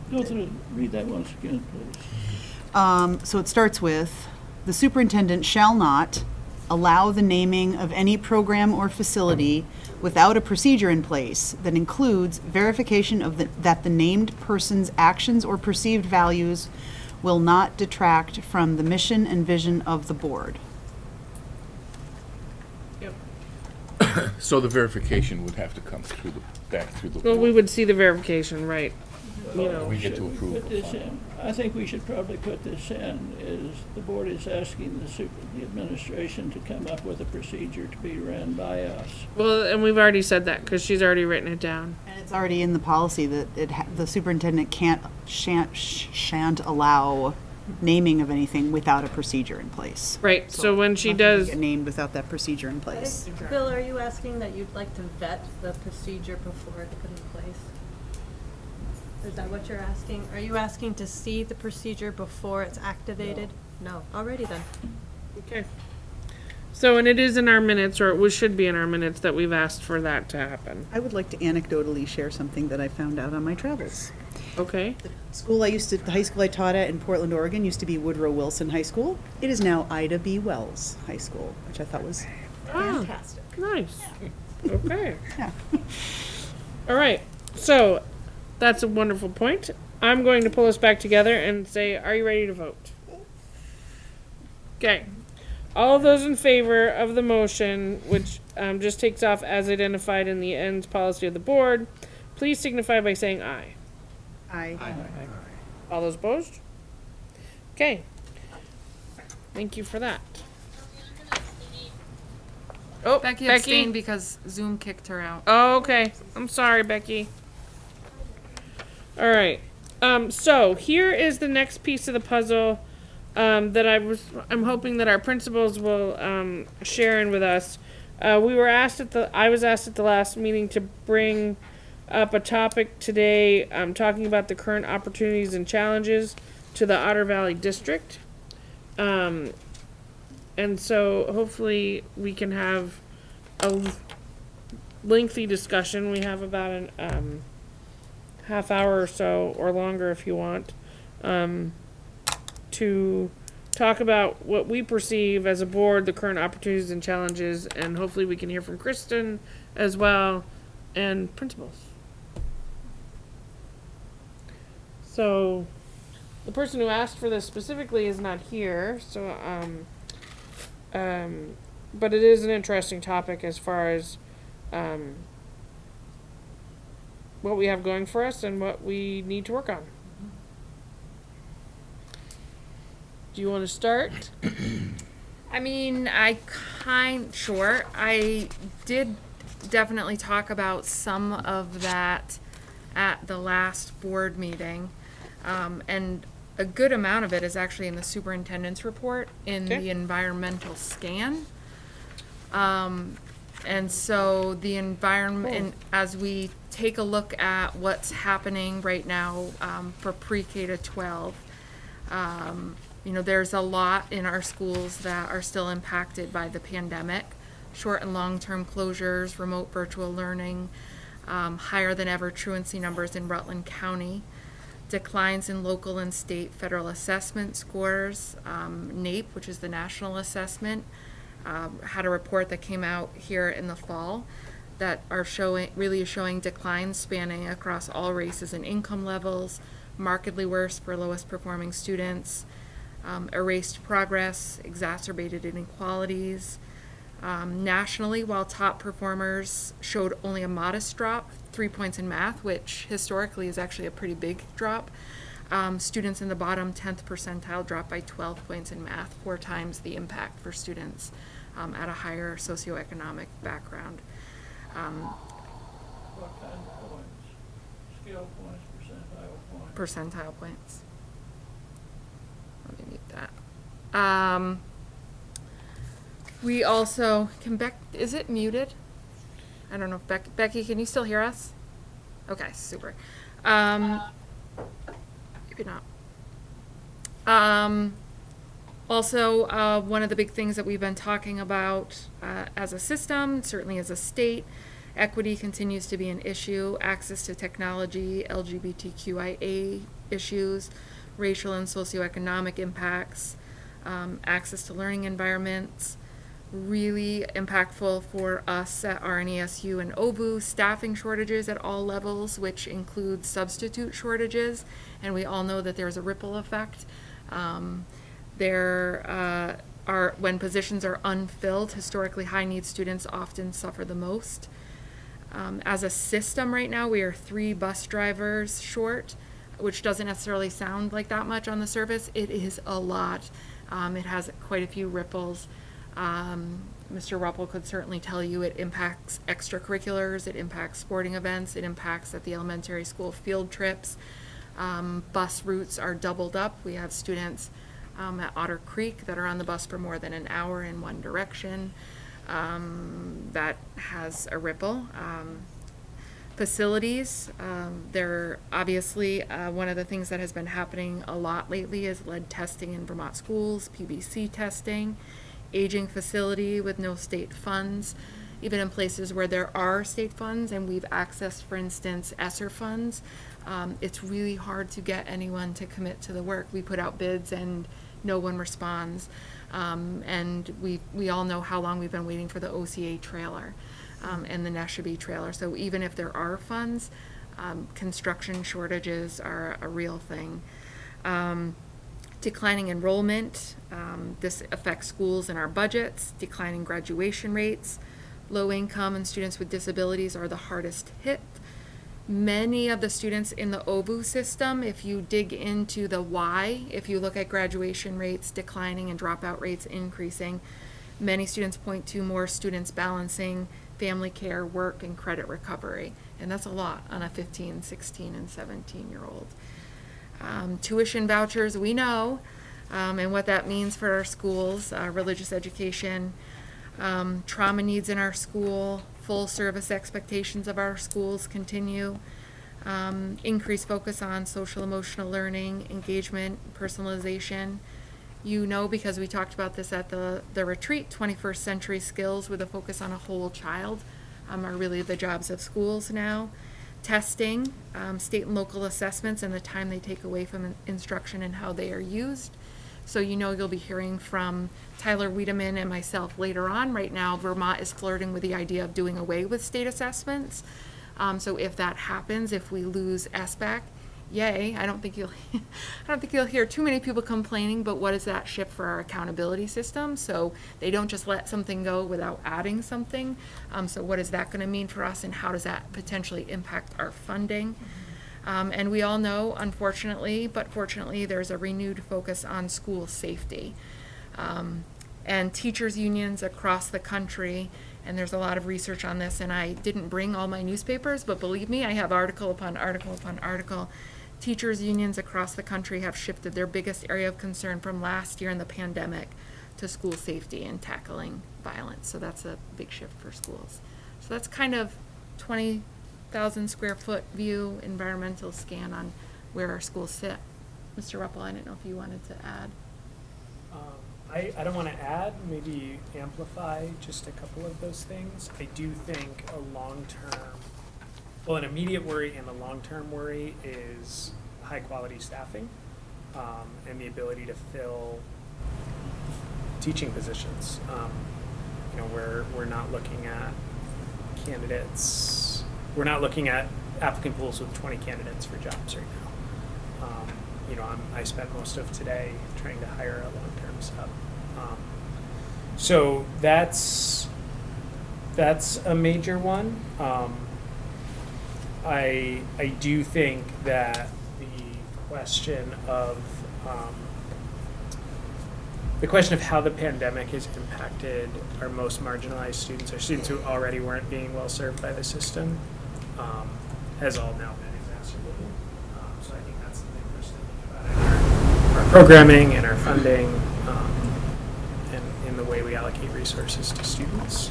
Go through, read that once again, please. So it starts with, the superintendent shall not allow the naming of any program or facility without a procedure in place that includes verification of that the named person's actions or perceived values will not detract from the mission and vision of the board. So the verification would have to come back through the Well, we board. would see the verification, right? You know. We get to Should we approve put the this final. in? I think we should probably put this in, is the board is asking the administration to come up with a procedure to be ran by us. Well, and we've already said that because she's already written it down. And it's already in the policy that the superintendent shan't allow naming of anything without a procedure in place. Right. So when she Nothing can does, get named without that procedure in place. Bill, are you asking that you'd like to vet the procedure before it's put in place? Is that what you're asking? Are you asking to see the procedure before it's activated? No. Alrighty then. okay. So, and it is in our minutes, or it should be in our minutes, that we've asked for that to happen. I would like to anecdotally share something that I found out on my travels. Okay. The high school I taught at in Portland, Oregon used to be Woodrow Wilson High School. It is now Ida B. Wells High School, which I thought was fantastic. Nice. Okay. Yeah. All right. So, that's a wonderful point. I'm going to pull us back together and say, are you ready to vote? Okay. All of those in favor of the motion, which just takes off as identified in the ends policy of the board, please signify by saying aye. Aye. All those opposed? Okay. Thank you for that. Oh, Becky abstained because Zoom kicked her out. Oh, okay. I'm sorry, Becky. All right. So here is the next piece of the puzzle that I'm hoping that our principals will share in with us. I was asked at the last meeting to bring up a topic today, talking about the current opportunities and challenges to the Otter Valley District. And so hopefully we can have a lengthy discussion. We have about an half hour or so, or longer if you want, to talk about what we perceive as a board, the current opportunities and challenges, and hopefully we can hear from Kristen as well, and principals. So, the person who asked for this specifically is not here, so, but it is an interesting topic as far as, what we have going for us and what we need to work on. Do you want to start? I mean, I did definitely talk about some of that at the last board meeting. And a good amount of it is actually in the superintendent's report in the environmental scan. And so the environment, as we take a look at what's happening right now for pre-K to 12, you know, there's a lot in our schools that are still impacted by the pandemic. Short and long-term closures, remote virtual learning, higher than ever truancy numbers in Rutland County. declines in local and state federal assessment scores. NAEP, which is the national assessment, had a report that came out here in the fall that are showing declines spanning across all races and income levels, markedly worse for lowest performing students, erased progress, exacerbated inequalities. Nationally, while top performers showed only a modest drop, 3 points in math, which historically is actually a pretty big drop, students in the bottom 10th percentile dropped by 12 points in math, 4 times the impact for students at a higher socioeconomic background. What kind of points? Scale points, percentile points? Percentile points. Let me mute that. We also, is it muted? I don't know if Becky, can you still hear us? Okay, super. Maybe not. Also, one of the big things that we've been talking about as a system, certainly as a state, equity continues to be an issue. Access to technology, LGBTQIA issues, racial and socioeconomic impacts, access to learning environments. Really impactful for us at RNESU and OVU, staffing shortages at all levels, which includes substitute shortages, and we all know that there's a ripple effect. When positions are unfilled, historically high need students often suffer the most. As a system right now, we are 3 bus drivers short, which doesn't necessarily sound like that much on the surface. It is a lot. It has quite a few ripples. Mr. Ruppel could certainly tell you it impacts extracurriculars, it impacts sporting events, it impacts at the elementary school field trips. Bus routes are doubled up. We have students at Otter Creek that are on the bus for more than an hour in one direction. That has a ripple. Facilities, they're obviously one of the things that has been happening a lot lately is lead testing in Vermont schools, PBC testing, aging facility with no state funds, even in places where there are state funds and we've accessed, for instance, ESSER funds. It's really hard to get anyone to commit to the work. We put out bids and no one responds. And we all know how long we've been waiting for the OCA trailer and the Neshabie trailer. So even if there are funds, construction shortages are a real thing. Declining enrollment, this affects schools and our budgets. Declining graduation rates. Low income and students with disabilities are the hardest hit. Many of the students in the OVU system, if you dig into the why, if you look at graduation rates declining and dropout rates increasing, many students point to more students balancing family care, work, and credit recovery. And that's a lot on a 15, 16, and 17-year-old. Tuition vouchers, we know, and what that means for our schools, religious education, trauma needs in our school, full service expectations of our schools continue, increased focus on social emotional learning, engagement, personalization. You know, because we talked about this at the retreat, 21st century skills with a focus on a whole child are really the jobs of schools now. Testing, state and local assessments and the time they take away from instruction and how they are used. So you know you'll be hearing from Tyler Wiedemann and myself later on. Right now, Vermont is flirting with the idea of doing away with state assessments. So if that happens, if we lose SBAC, yay! I don't think you'll hear too many people complaining. But what does that shift for our accountability system? So they don't just let something go without adding something. So what is that going to mean for us, and how does that potentially impact our funding? And we all know, unfortunately, but fortunately, there's a renewed focus on school safety. And teachers' unions across the country, and there's a lot of research on this, and I didn't bring all my newspapers, but believe me, I have article upon article upon article. Teachers' unions across the country have shifted their biggest area of concern from last year in the pandemic to school safety and tackling violence. So that's a big shift for schools. So that's kind of 20,000 square foot view, environmental scan on where our schools sit. Mr. Ruppel, I didn't know if you wanted to add. I don't want to add, maybe amplify just a couple of those things. I do think an immediate worry and a long-term worry is high quality staffing, and the ability to fill teaching positions. You know, we're not looking at candidates. We're not looking at applicant pools with 20 candidates for jobs right now. You know, I spent most of today trying to hire a long-term sub. So that's a major one. I do think that the question of how the pandemic has impacted our most marginalized students, our students who already weren't being well served by the system, has all now been exacerbated. So I think that's the thing we're thinking about in our programming and our funding, and in the way we allocate resources to students.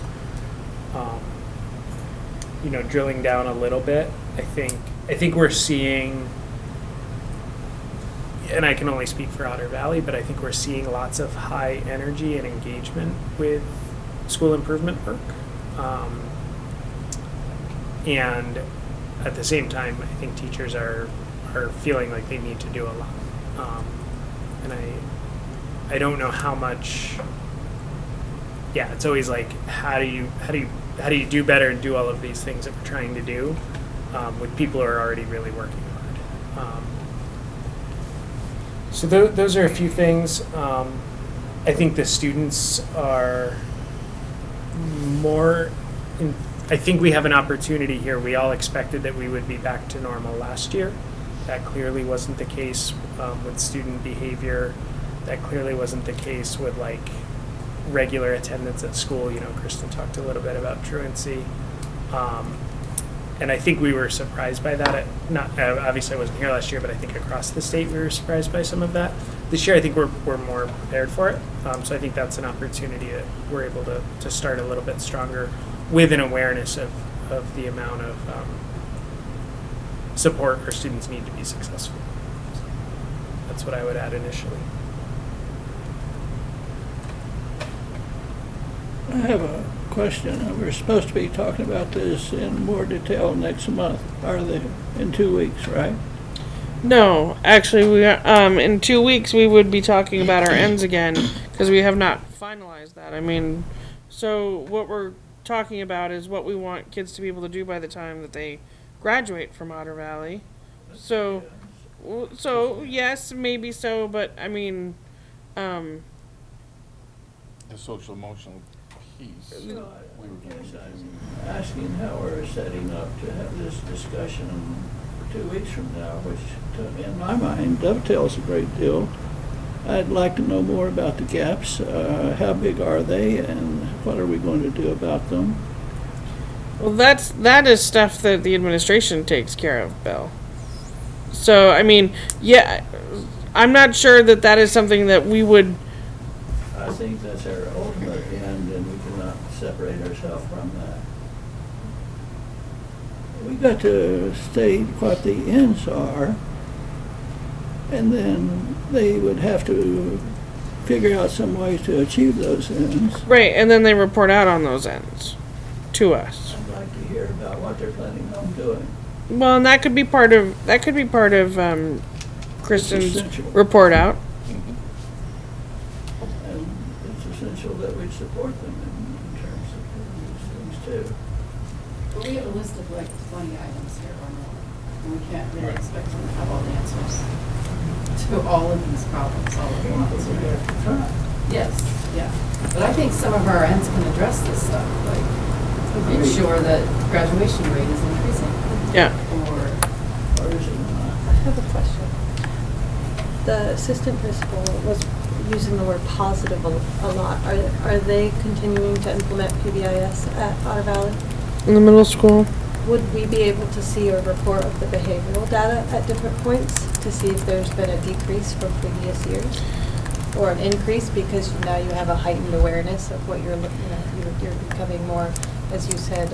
You know, drilling down a little bit, I think we're seeing, and I can only speak for Otter Valley, but I think we're seeing lots of high energy and engagement with school improvement work. And at the same time, I think teachers are feeling like they need to do a lot. And I don't know how much, yeah, it's always like, how do you do better and do all of these things that we're trying to do with people who are already really working hard. So those are a few things. I think the students are more, I think we have an opportunity here. We all expected that we would be back to normal last year. That clearly wasn't the case with student behavior. That clearly wasn't the case with like regular attendance at school. You know, Kristen talked a little bit about truancy. And I think we were surprised by that. Obviously I wasn't here last year, but I think across the state we were surprised by some of that. This year I think we're more prepared for it. So I think that's an opportunity that we're able to start a little bit stronger with an awareness of the amount of support our students need to be successful. So that's what I would add initially. I have a question. We're supposed to be talking about this in more detail next month, in 2 weeks, right? No, actually, we are, in 2 weeks we would be talking about our ends again because we have not finalized that. I mean, so what we're talking about is what we want kids to be able to do by the time that they graduate from Otter Valley. So yes, maybe so, but I mean, The social emotional piece. So I guess I'm asking how we're setting up to have this discussion 2 weeks from now, which in my mind dovetails a great deal. I'd like to know more about the gaps. How big are they, and what are we going to do about them? well, that is stuff that the administration takes care of, Bill. So I mean, yeah, I'm not sure that is something that we would. I think that's our ultimate end, and we cannot separate ourselves from that. We got to state what the ends are, and then they would have to figure out some way to achieve those ends. Right, and then they report out on those ends to us. I'd like to hear about what they're planning on doing. Well, and that could be part of Kristen's report out. And it's essential that we support them in terms of these things too. But we have a list of like 20 items here or more, and we can't really expect them to have all the answers to all of these problems all at once. We have to try. Yes, yeah. But I think some of our ends can address this stuff, like ensure that graduation rate is increasing. Yeah. Or is it not? I have a question. The assistant principal was using the word positive a lot. Are they continuing to implement PBIS at Otter Valley? In the middle school. Would we be able to see a report of the behavioral data at different points to see if there's been a decrease from previous years? Or an increase because now you have a heightened awareness of what you're looking at. You're becoming more, as you said,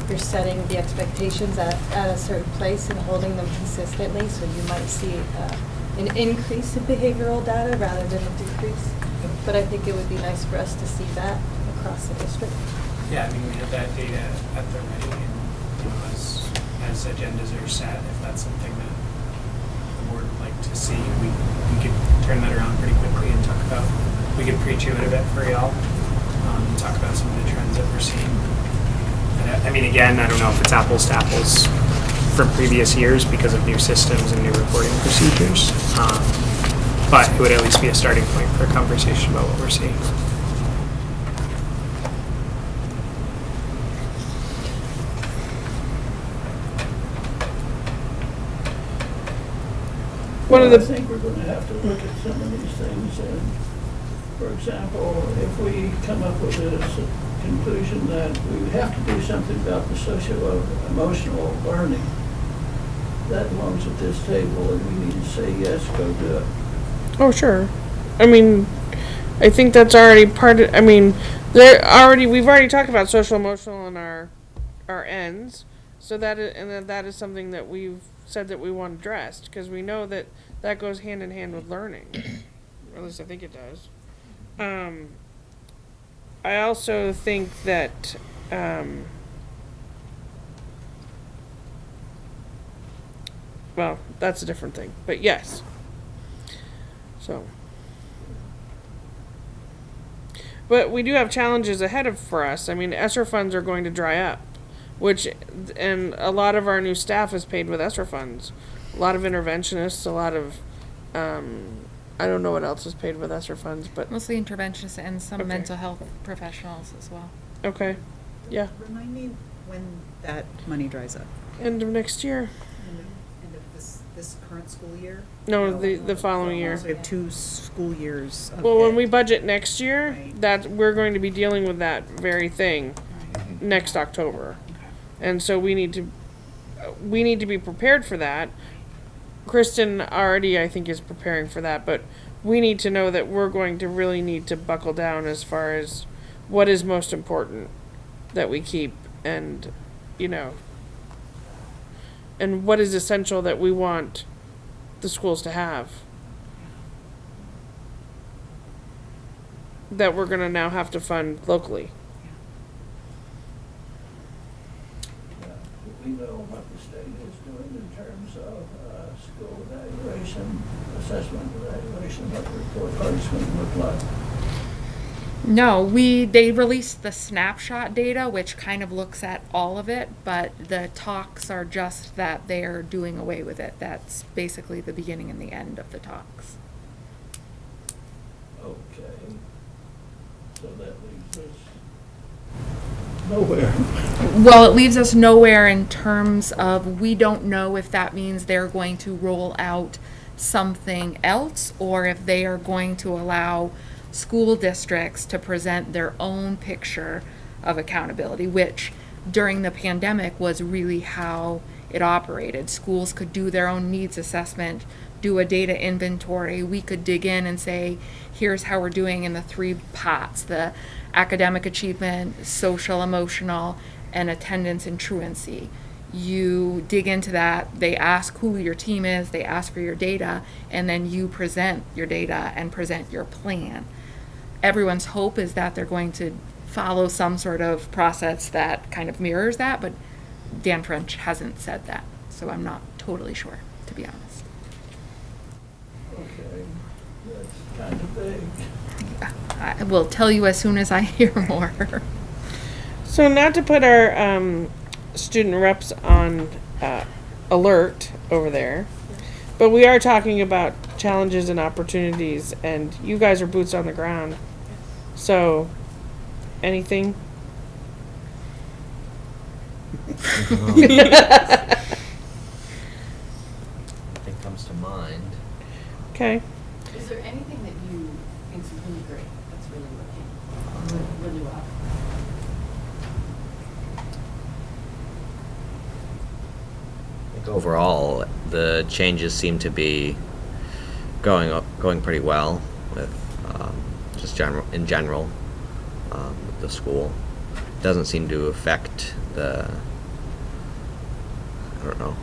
you're setting the expectations at a certain place and holding them consistently, so you might see an increase in behavioral data rather than a decrease. But I think it would be nice for us to see that across the district. Yeah, I mean, we have that data at the ready, and as agendas are set, if that's something that board would like to see. We could turn that around pretty quickly and talk about, we could preach it a bit for y'all, and talk about some of the trends that we're seeing. And I mean, again, I don't know if it's apples to apples from previous years because of new systems and new reporting procedures, but it would at least be a starting point for a conversation about what we're seeing. I think we're gonna have to look at some of these things, and, for example, if we come up with a conclusion that we have to do something about the socio-emotional learning, that belongs at this table, and we need to say, yes, go do it. Oh, sure. I mean, I think that's already part of, I mean, we've already talked about social emotional in our ends. So that is something that we've said that we want addressed, because we know that that goes hand in hand with learning. Or at least I think it does. I also think that, well, that's a different thing, but yes. So. But we do have challenges ahead for us. I mean, ESSER funds are going to dry up, and a lot of our new staff is paid with ESSER funds. A lot of interventionists, a lot of, I don't know what else is paid with ESSER funds, but. Mostly interventionists and some Okay. mental health professionals as well. Okay, yeah. Remind me when that money dries up. End of next year. End of this current school year? No, the following year. So we have 2 school years of Well, when it. we budget next year, Right. we're going to be dealing with that very thing next October. And so we need to be prepared for that. Kristen already, I think, is preparing for that, but we need to know that we're going to really need to buckle down as far as what is most important that we keep, and, and what is essential that we want the schools to have. That we're going to now have to fund locally. Yeah, we know what the state is doing in terms of school evaluation, assessment evaluation, what the report card's going to look like. No, they released the snapshot data, which kind of looks at all of it, but the talks are just that they're doing away with it. That's basically the beginning and the end of the talks. Okay. So that leaves us nowhere. Well, it leaves us nowhere in terms of, we don't know if that means they're going to roll out something else, or if they are going to allow school districts to present their own picture of accountability, which during the pandemic was really how it operated. Schools could do their own needs assessment, do a data inventory. We could dig in and say, here's how we're doing in the 3 pots, the academic achievement, social, emotional, and attendance and truancy. You dig into that, they ask who your team is, they ask for your data, and then you present your data and present your plan. Everyone's hope is that they're going to follow some sort of process that kind of mirrors that, but Dan French hasn't said that, so I'm not totally sure, to be honest. Okay, that's kind of vague. I will tell you as soon as I hear more. So not to put our student reps on alert over there, but we are talking about challenges and opportunities, and you guys are boots on the ground. So, anything? Nothing comes to mind. Okay. Is there anything that you think's really great, that's really working, really well? I think overall, the changes seem to be going pretty well with just in general with the school. It doesn't seem to affect the, I don't know.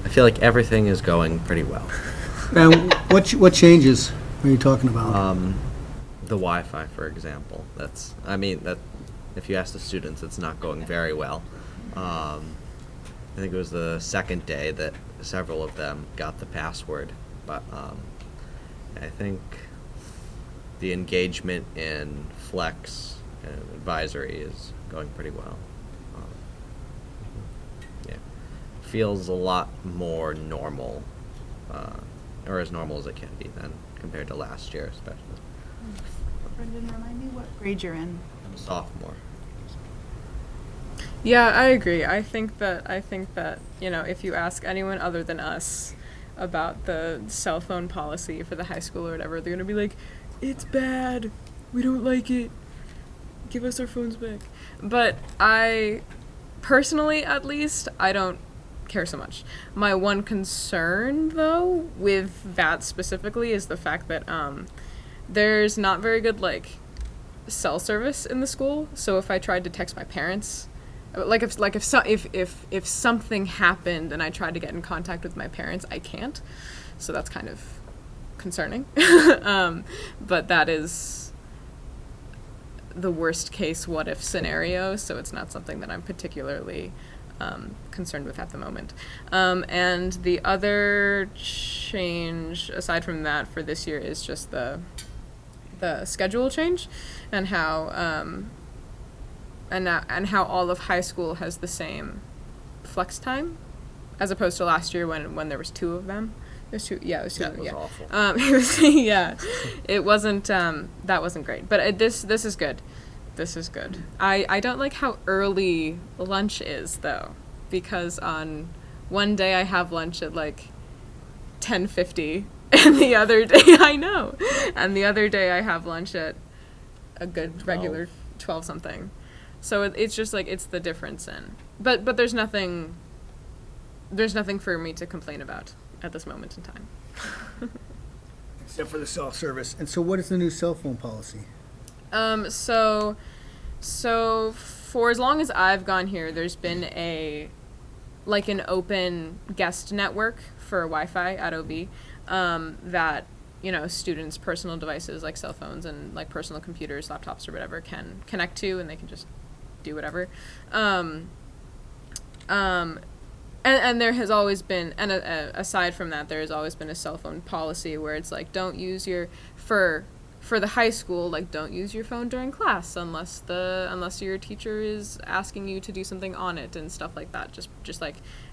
I feel like everything is going pretty well. And what changes are you talking about? The Wi-Fi, for example. That if you ask the students, it's not going very well. I think it was the second day that several of them got the password, but I think the engagement in Flex and advisory is going pretty well. Yeah, feels a lot more normal, or as normal as it can be then compared to last year, especially. Brendan, remind me what grade you're in. I'm a sophomore. Yeah, I agree. I think that if you ask anyone other than us about the cell phone policy for the high school or whatever, they're gonna be like, "It's bad. We don't like it. Give us our phones back." But I, personally, at least, I don't care so much. My one concern, though, with that specifically is the fact that there's not very good cell service in the school. So if I tried to text my parents, if something happened and I tried to get in contact with my parents, I can't. So that's kind of concerning. But that is the worst case what if scenario, so it's not something that I'm particularly concerned with at the moment. And the other change aside from that for this year is just the schedule change and how and how all of high school has the same flex time as opposed to last year when there was two of them. There's two. Yeah, there's two. That was awful. It was, yeah, it wasn't. That wasn't great. But this is good. This is good. I don't like how early lunch is though, because on one day I have lunch at 10:50, and the other day and the other day I have lunch at a good 12. regular 12 something. So it's just it's the difference in. But there's nothing for me to complain about at this moment in time. Except for the cell service. And so what is the new cell phone policy? So for as long as I've gone here, there's been an open guest network for Wi-Fi at OB, that, students' personal devices like cell phones and personal computers, laptops or whatever can connect to, and they can just do whatever. And there has always been, and aside from that, there has always been a cell phone policy where it's don't use your, for the high school, don't use your phone during class unless your teacher is asking you to do something on it and stuff like that. Just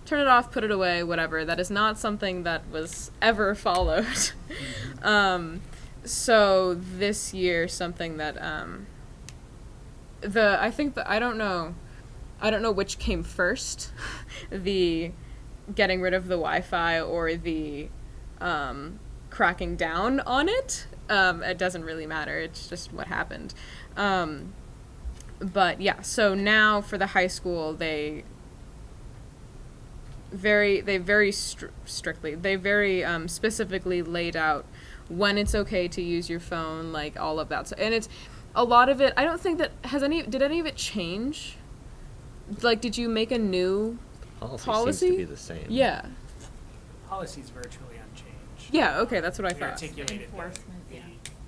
turn it off, put it away, whatever. That is not something that was ever followed. So this year, something that I don't know which came first, the getting rid of the Wi-Fi or the cracking down on it. It doesn't really matter. It's just what happened. But yeah, so now for the high school, they very specifically laid out when it's okay to use your phone, all of that. So, and it's a lot of it. I don't think that did any of it change? Did you make a new policy? Seems to be the same. Yeah. Policy's virtually unchanged. Yeah, okay, that's what I We thought. articulated Enforcement, the yeah.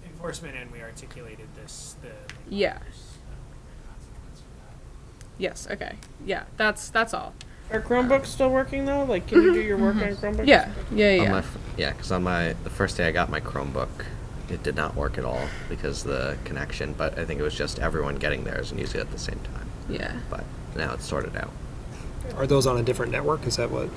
enforcement, and we articulated the Yeah. consequence for that. Yes, okay. Yeah, that's all. Are Chromebooks still working though? Can you do your work on Chromebooks? Yeah, Because on the first day I got my Chromebook, it did not work at all because of the connection, but I think it was just everyone getting theirs and using it at the same time. Yeah. But now it's sorted out. Are those on a different network? Is that what?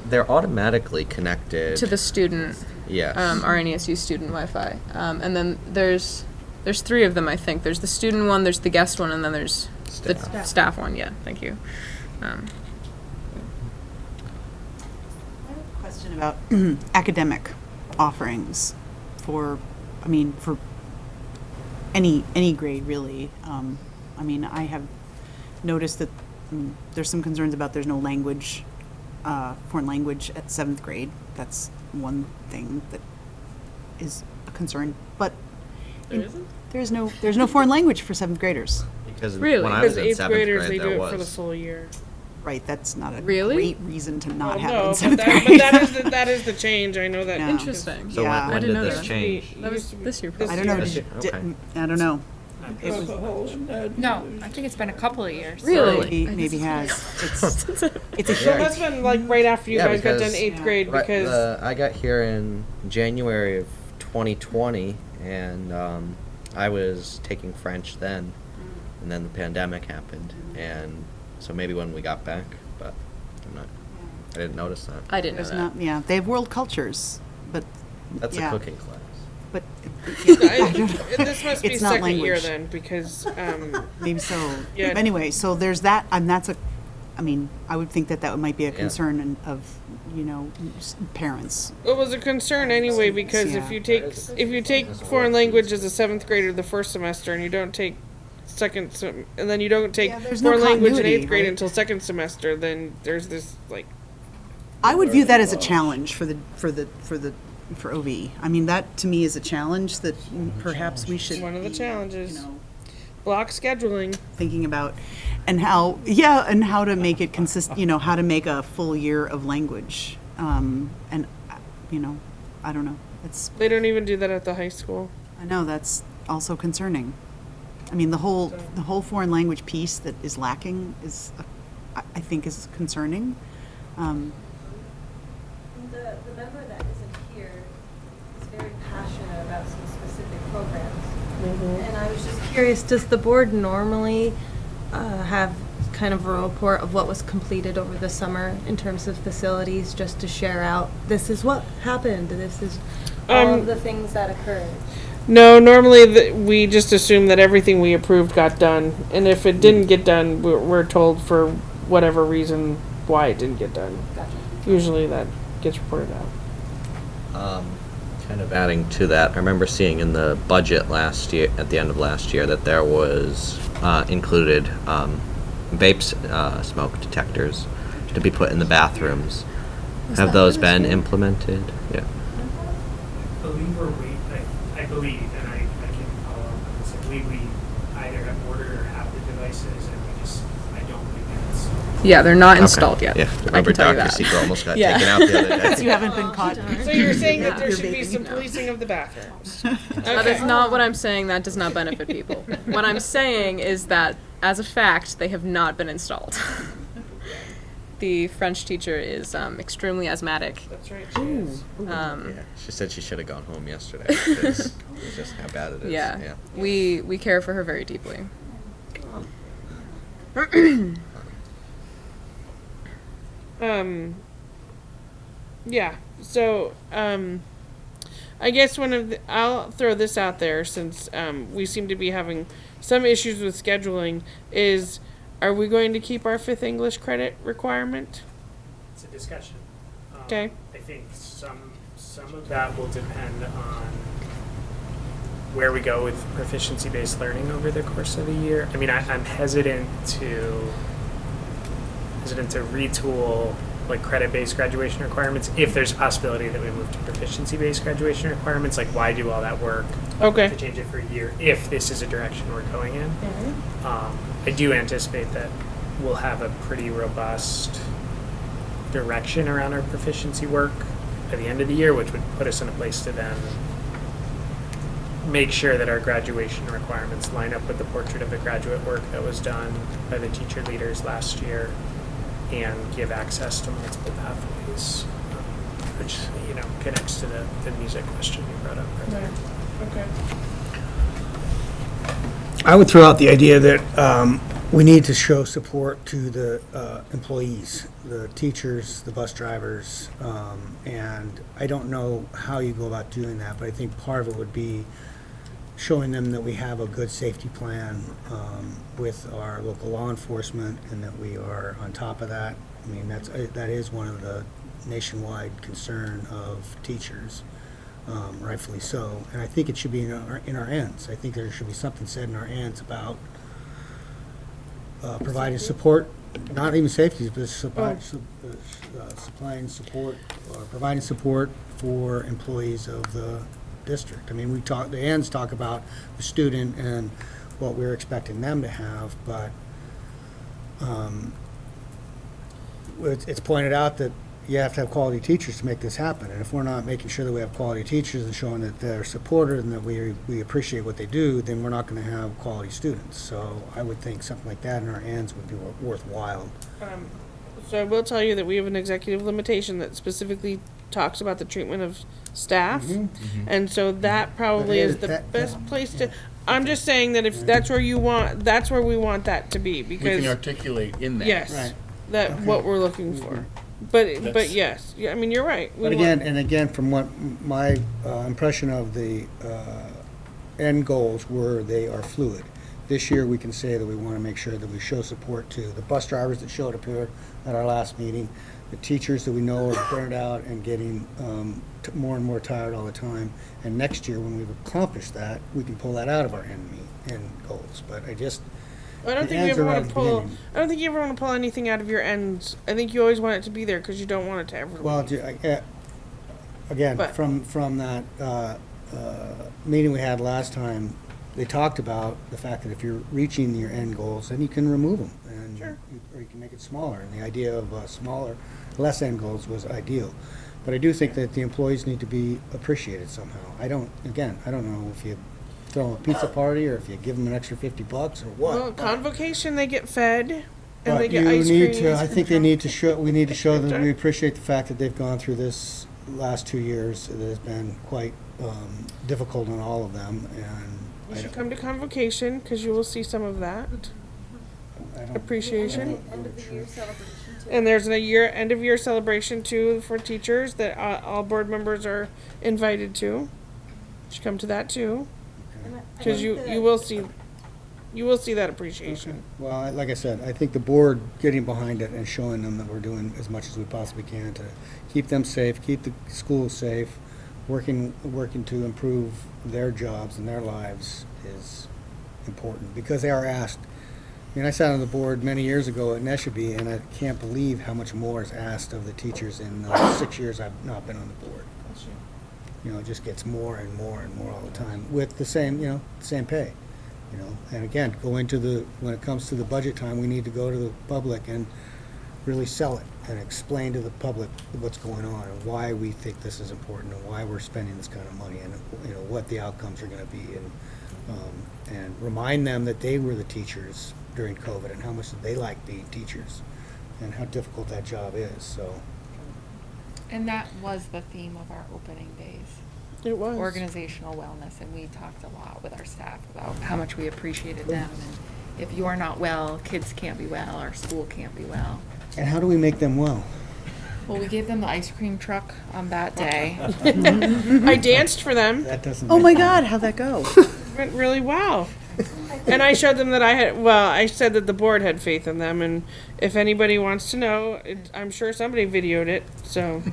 They're automatically connected To the student, Yes. RNESU student Wi-Fi. And then there's three of them, I think. There's the student one, there's the guest one, and then there's the staff one. Yeah, thank you. Question about academic offerings for any grade really. I have noticed that there's some concerns about there's no language, foreign language at 7th grade. That's one thing that is a concern. But there's no foreign language for 7th graders. Because Really? when I was Because in 8th 7th graders, grade, they do there it for the was. full year. Right, that's not a Really? great reason to not have No, it in 7th but grade. that is the change. I know that. Yeah. Interesting. So Yeah. when I didn't did know this that. change? That was this year. I don't know. This year, okay. I don't know. It was, Alcohol and that. No, I think it's been a couple of years. maybe has. It's a So that's been like right after you Yeah, guys got done because- eighth grade Right, because I got here in January of 2020, and I was taking French then, and then the pandemic happened, and so maybe when we got back, but I didn't notice that. I didn't know There's that. not, yeah, they have world cultures, but, That's yeah. a cooking class. but. this must be It's not second year language. then because Maybe so. Yeah. But anyway, so there's that, and that's I mean, I would think that might be a Yeah. concern of, parents. it was a concern anyway because Yeah. if you take foreign language as a seventh grader the first semester and you don't take and then you don't take Yeah, there's no foreign language in continuity, eighth grade right? until second semester, then there's this like I would view that as a challenge for OV. I mean, that to me is a challenge that perhaps we should one of the be, challenges. Block scheduling. thinking about, and how to make it how to make a full year of language. And I don't know. They don't even do that at the high school. I know that's also concerning. I mean, the whole foreign language piece that is lacking I think is concerning. The member that isn't here is very passionate about some specific programs. And I was just curious, does the board normally have kind of a report of what was completed over the summer in terms of facilities, just to share out, this is what happened, this is all of the things that occurred? No, normally we just assume that everything we approved got done, and if it didn't get done, we're told for whatever reason why it didn't get done. Gotcha. Usually that gets reported out. Kind of adding to that, I remember seeing in the budget last year, at the end of last year, that there was included vape smoke detectors to be put in the bathrooms. Have those been implemented? Yeah. I believe, and I can follow up on this, I believe we either have ordered or have the devices, and I don't believe that's. Yeah, they're not Okay. installed yet. Yeah, I remember can tell you Dr. that. Seeker almost got Yeah. taken out the other day. You haven't been caught. So you're saying that there You're should be vaping. some policing of the bathrooms. That is not what I'm saying. That does not benefit people. What I'm saying is that, as a fact, they have not been installed. The French teacher is extremely asthmatic. That's right, she is. Yeah, she said she should have gone home yesterday because it's just how bad it is. Yeah. We care for her very deeply. Yeah. So, I guess I'll throw this out there since we seem to be having some issues with scheduling. Are we going to keep our 5th English credit requirement? It's a discussion. Okay. I think some of that will depend on where we go with proficiency-based learning over the course of the year. I mean, I'm hesitant to retool like credit-based graduation requirements if there's a possibility that we move to proficiency-based graduation requirements. Like, why do all that work Okay. to change it for a year if this is a direction we're going in? I do anticipate that we'll have a pretty robust direction around our proficiency work at the end of the year, which would put us in a place to then make sure that our graduation requirements line up with the portrait of the graduate work that was done by the teacher leaders last year and give access to multiple pathways, which, connects to the music question you brought up earlier. Okay. I would throw out the idea that we need to show support to the employees, the teachers, the bus drivers, and I don't know how you go about doing that, but I think part of it would be showing them that we have a good safety plan with our local law enforcement and that we are on top of that. I mean, that is one of the nationwide concern of teachers. Rightfully so, and I think it should be in our ends. I think there should be something said in our ends about providing support, not even safety, but supplying support or providing support for employees of the district. I mean, the ends talk about the student and what we're expecting them to have, but it's pointed out that you have to have quality teachers to make this happen. And if we're not making sure that we have quality teachers and showing that they're supported and that we appreciate what they do, then we're not going to have quality students. So I would think something like that in our hands would be worthwhile. So I will tell you that we have an executive limitation that specifically talks about the treatment of staff. And so that probably is the best place to, I'm just saying that if that's where you want, that's where we want that to be, We because. can articulate in that. Yes, Right. that, what we're looking for. But yes, yeah, I mean, you're right. We But want- again, from what my impression of the end goals were, they are fluid. This year, we can say that we want to make sure that we show support to the bus drivers that showed up here at our last meeting, the teachers that we know are burned out and getting more and more tired all the time. And next year, when we've accomplished that, we can pull that out of our end goals. But I just, I don't the think you ends ever are want at to the pull. beginning. I don't think you ever want to pull anything out of your ends. I think you always want it to be there because you don't want it to ever. well, leave. again, But- from that meeting we had last time, they talked about the fact that if you're reaching your end goals, then you can remove them, and Sure. or you can make it smaller. And the idea of smaller, less end goals was ideal. But I do think that the employees need to be appreciated somehow. I don't know if you throw a pizza party or if you give them an extra $50 or what. Well, convocation they get fed, and they But get you ice need cream. to, I think they need to show, we need to show that we appreciate the fact that they've gone through this last 2 years. It has been quite difficult on all of them, and You should come to convocation because you will see some of that appreciation. End of the year celebration too. And there's end of year celebration too for teachers that all board members are invited to. You should come to that too, And I because think that- you will see that appreciation. well, like I said, I think the board getting behind it and showing them that we're doing as much as we possibly can to keep them safe, keep the schools safe, working to improve their jobs and their lives is important, because they are asked. I mean, I sat on the board many years ago at Neshabie, and I can't believe how much more is asked of the teachers in the 6 years I've not been on the board. You know, it just gets more and more and more all the time with the same, same pay. And again, when it comes to the budget time, we need to go to the public and really sell it and explain to the public what's going on and why we think this is important and why we're spending this kind of money and, what the outcomes are gonna be, and remind them that they were the teachers during COVID and how much they like being teachers and how difficult that job is, so. And that was the theme of our opening days. It was. Organizational wellness, and we talked a lot with our staff about how much we appreciated them, and if you're not well, kids can't be well, our school can't be well. And how do we make them well? Well, we gave them the ice cream truck on that day. I danced for them. That doesn't. Oh make my them- God, how'd that go? Went really well. And I showed them that I said that the board had faith in them, and if anybody wants to know, I'm sure somebody videoed it, so.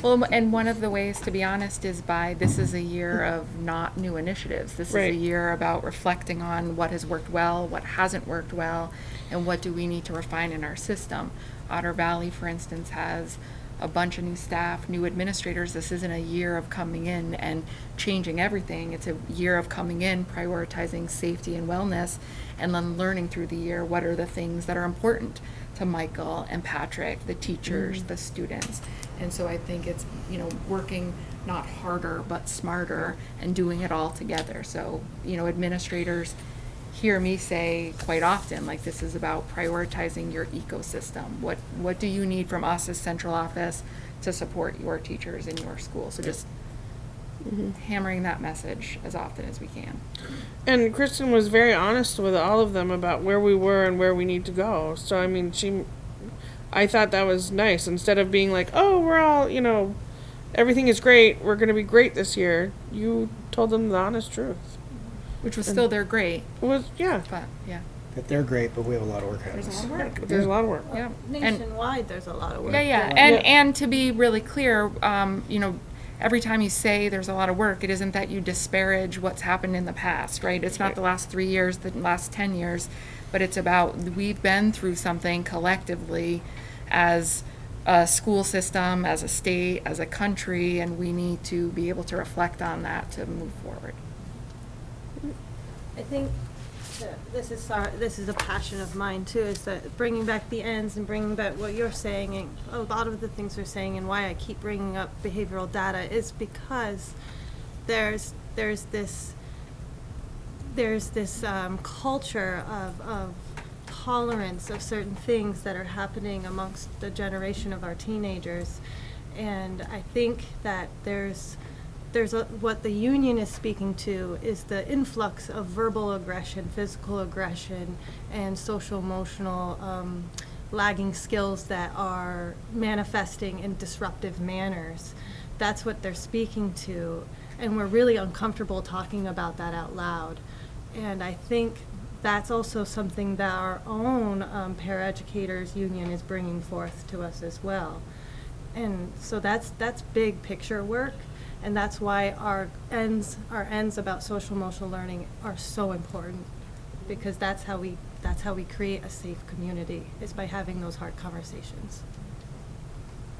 Well, and one of the ways, to be honest, is this is a year of not new initiatives. This is Right. a year about reflecting on what has worked well, what hasn't worked well, and what do we need to refine in our system. Otter Valley, for instance, has a bunch of new staff, new administrators. This isn't a year of coming in and changing everything. It's a year of coming in, prioritizing safety and wellness, and then learning through the year what are the things that are important to Michael and Patrick, the teachers, the students. And so I think it's, working not harder but smarter and doing it all together. So, administrators hear me say quite often, like, this is about prioritizing your ecosystem. What do you need from us as central office to support your teachers in your school? So just hammering that message as often as we can. And Kristen was very honest with all of them about where we were and where we need to go. So, I mean, I thought that was nice. Instead of being like, oh, we're all, everything is great, we're going to be great this year, you told them the honest truth. Which was still, they're great. It was, yeah. But, yeah. That they're great, but we have a lot of work ahead of There's a us. lot of work. There's a lot of work. Yeah. Nationwide, there's a lot of work. Yeah. And to be really clear, every time you say there's a lot of work, it isn't that you disparage what's happened in the past, right? It's not the last 3 years, the last 10 years, but it's about we've been through something collectively as a school system, as a state, as a country, and we need to be able to reflect on that to move forward. I think this is a passion of mine too, is that bringing back the ends and bringing back what you're saying, and a lot of the things you're saying, and why I keep bringing up behavioral data is because there's this culture of tolerance of certain things that are happening amongst the generation of our teenagers, and I think that what the union is speaking to is the influx of verbal aggression, physical aggression, and social emotional lagging skills that are manifesting in disruptive manners. That's what they're speaking to, and we're really uncomfortable talking about that out loud. And I think that's also something that our own paraeducators union is bringing forth to us as well. And so that's big picture work, and that's why our ends about social emotional learning are so important, because that's how we create a safe community, is by having those hard conversations.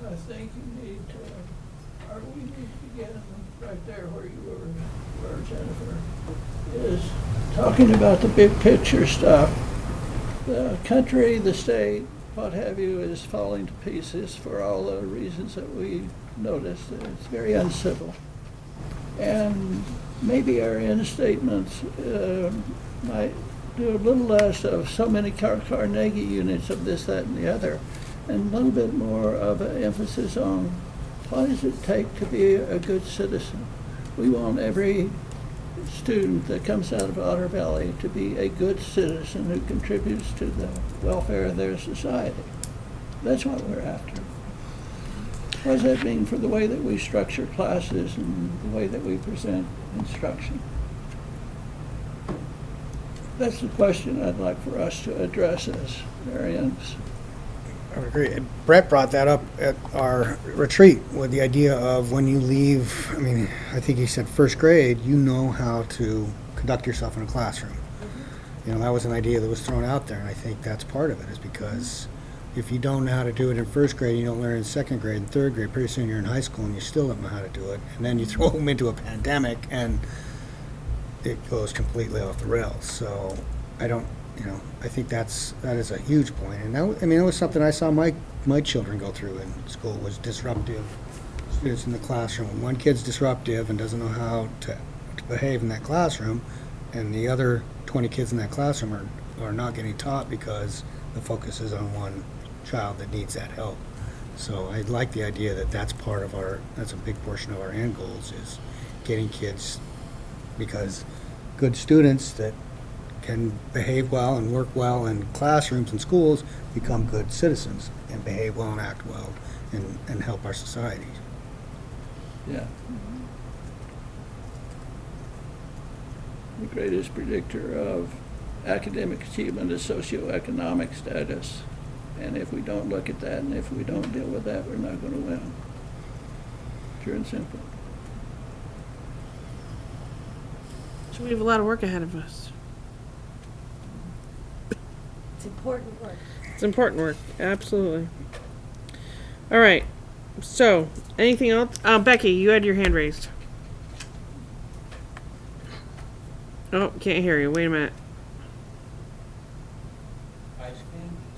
I think you need to, or we need to begin right there where you were, Jennifer, is talking about the big picture stuff. The country, the state, what have you, is falling to pieces for all the reasons that we noticed. It's very uncivil. And maybe our end statements might do a little less of so many Carnegie units of this, that, and the other, and a little bit more of an emphasis on what does it take to be a good citizen. We want every student that comes out of Otter Valley to be a good citizen who contributes to the welfare of their society. That's what we're after. What does that mean for the way that we structure classes and the way that we present instruction? That's the question I'd like for us to address as Arians. I would agree. Brett brought that up at our retreat with the idea of when you leave, I mean, I think he said first grade, you know how to conduct yourself in a classroom. You know, that was an idea that was thrown out there, and I think that's part of it, is because if you don't know how to do it in first grade, you don't learn in second grade and third grade, pretty soon you're in high school and you still don't know how to do it. And then you throw them into a pandemic and it goes completely off the rails. So I think that is a huge point. And that was something I saw my children go through in school, was disruptive students in the classroom. When one kid's disruptive and doesn't know how to behave in that classroom, and the other 20 kids in that classroom are not getting taught because the focus is on one child that needs that help. So I like the idea that that's a big portion of our end goals, is getting kids, because good students that can behave well and work well in classrooms and schools become good citizens and behave well and act well and help our society. Yeah. The greatest predictor of academic achievement is socioeconomic status. And if we don't look at that, and if we don't deal with that, we're not going to win. Pure and simple. So we have a lot of work ahead of us. It's important work. It's important work, absolutely. All right. So, anything else? Becky, you had your hand raised. Oh, can't hear you. Wait a minute.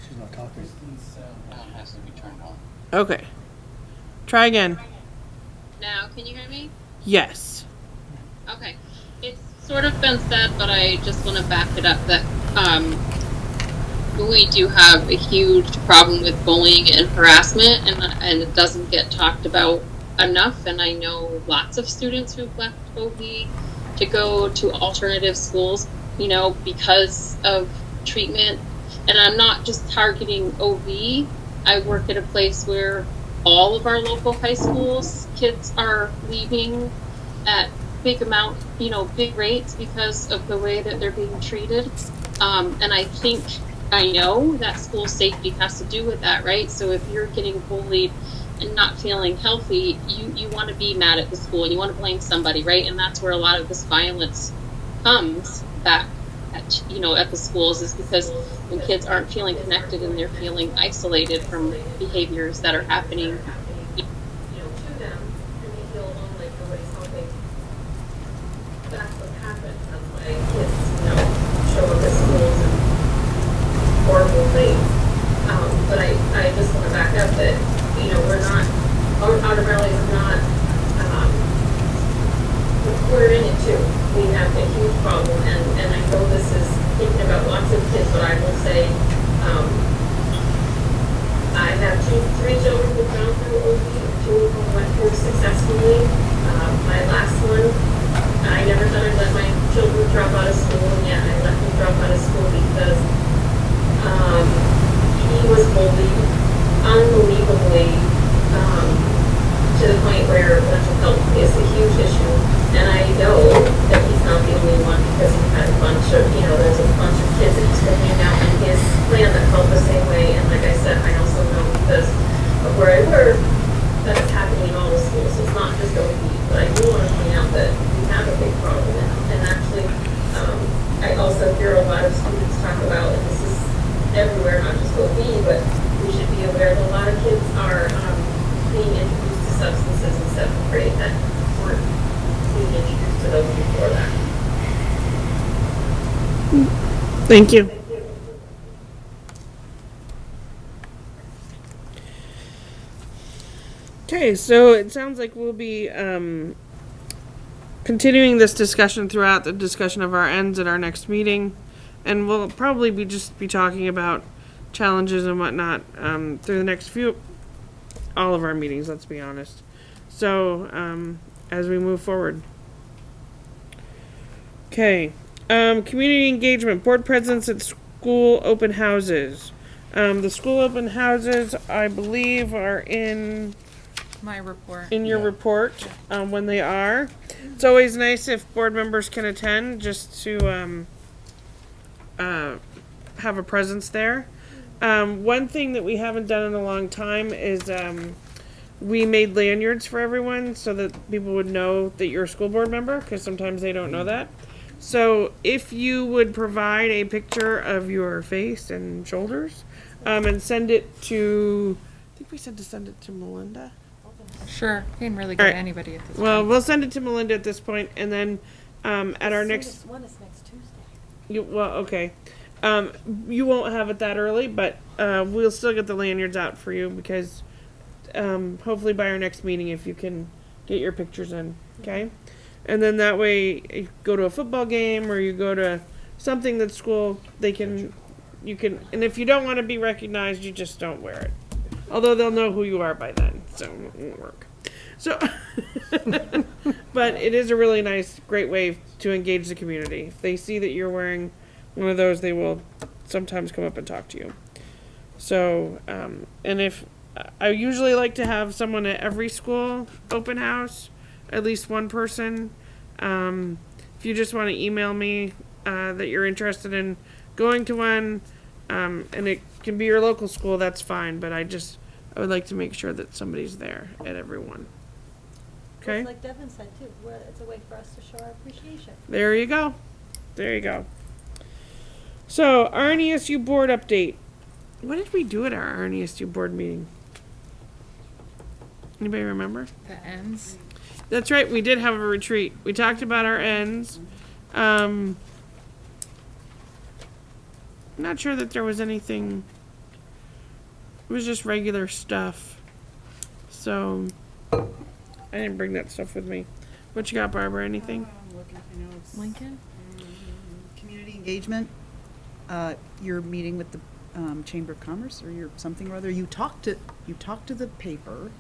She's not talking. Has to be turned on. Okay. Try again. Now, can you hear me? Yes. Okay. It's sort of been said, but I just want to back it up that we do have a huge problem with bullying and harassment, and it doesn't get talked about enough. And I know lots of students who've left OV to go to alternative schools, because of treatment. And I'm not just targeting OV. I work at a place where all of our local high schools, kids are leaving at big rates because of the way that they're being treated. And I know that school safety has to do with that, right? So if you're getting bullied and not feeling healthy, you want to be mad at the school and you want to blame somebody, right? And that's where a lot of this violence comes back at the schools, is because when kids aren't feeling connected and they're feeling isolated from behaviors that are happening to them, and they feel alone, like nobody's helping. That's what happens. That's why kids show up as three children who've gone through OB, two of them went through successfully. My last one, I never thought I'd let my children drop out of school, and yet I let them drop out of school because he was bullied unbelievably to the point where mental health is a huge issue. And I know that he's not the only one because he had a bunch of, there's a bunch of kids that he's been hanging out in his plan that felt the same way. And like I said, I also know because of where I work that it's happening in all the schools. So it's not just OB. But I do want to point out that we have a big problem now. And actually, I also hear a lot of students talk about, and this is everywhere, not just OB, but we should be aware that a lot of kids are being introduced to substances in 7th grade that weren't being introduced to those before that. Thank you. Okay, so it sounds like we'll be continuing this discussion throughout the discussion of our ends at our next meeting, and we'll probably be talking about challenges and whatnot through the next all of our meetings, let's be honest. So as we move forward. Okay, community engagement, board presence at school open houses. The school open houses, I believe, are in My report. in your report when they are. It's always nice if board members can attend, just to have a presence there. One thing that we haven't done in a long time is we made lanyards for everyone so that people would know that you're a school board member, because sometimes they don't know that. So if you would provide a picture of your face and shoulders and send it to, I think we said to send it to Melinda. Sure, you can really All get right. anybody at this Well, point. we'll send it to Melinda at this point, and then at our next. One is next Tuesday. Okay. You won't have it that early, but we'll still get the lanyards out for you because hopefully by our next meeting, if you can get your pictures in, okay? And then that way, if you go to a football game or you go to something that's school, you can, and if you don't want to be recognized, you just don't wear it. Although they'll know who you are by then, so it won't work. So, but it is a really nice, great way to engage the community. If they see that you're wearing one of those, they will sometimes come up and talk to you. So, and if I usually like to have someone at every school open house, at least one person. If you just want to email me that you're interested in going to one, and it can be your local school, that's fine. But I would like to make sure that somebody's there at every one. Okay. It's like Devin said too, it's a way for us to show our appreciation. There you go. There you go. So, RNESU board update. What did we do at our RNESU board meeting? Anybody remember? The ends. That's right, we did have a retreat. We talked about our ends. I'm not sure that there was anything. It was just regular stuff. So, I didn't bring that stuff with me. What you got, Barbara? Anything? I'm looking at my notes. Lincoln? Community engagement, you're meeting with the Chamber of Commerce or you're something or other. You talked to the paper.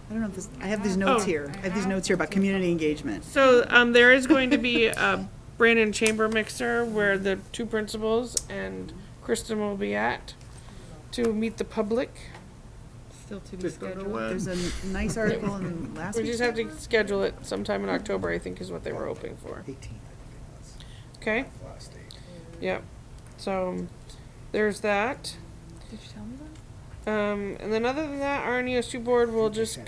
I don't know if this, I have these notes here. I have these notes here about community engagement. So, there is going to be a Brandon Chamber mixer where the two principals and Kristen will be at to meet the public. Still to be scheduled. There's a nice article in last We week's just have to paper. schedule it sometime in October, I think is what they were hoping for. 18, I think it was. Okay? Last date. Yep. So, there's that. Did you tell me that? And then other than that, our NESU board will just,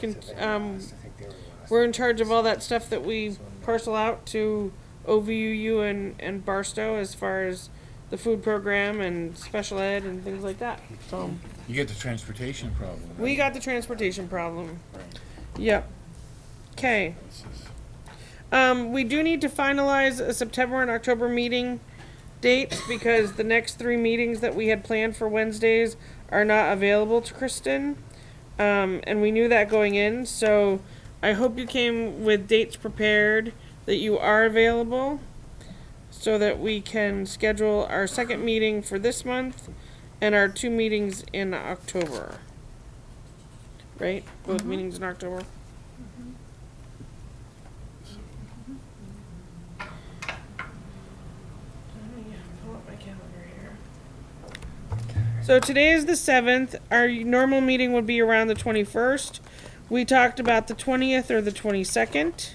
we're in charge of all that stuff that we parcel out to OVUU and Barstow as far as the food program and special ed and things like that. So, You get the transportation problem. we got the transportation problem. Yep. Okay. We do need to finalize a September and October meeting dates because the next 3 meetings that we had planned for Wednesdays are not available to Kristen. And we knew that going in, so I hope you came with dates prepared that you are available so that we can schedule our second meeting for this month and our 2 meetings in October. right? Both meetings in October. So today is the 7th. Our normal meeting would be around the 21st. We talked about the 20th or the 22nd.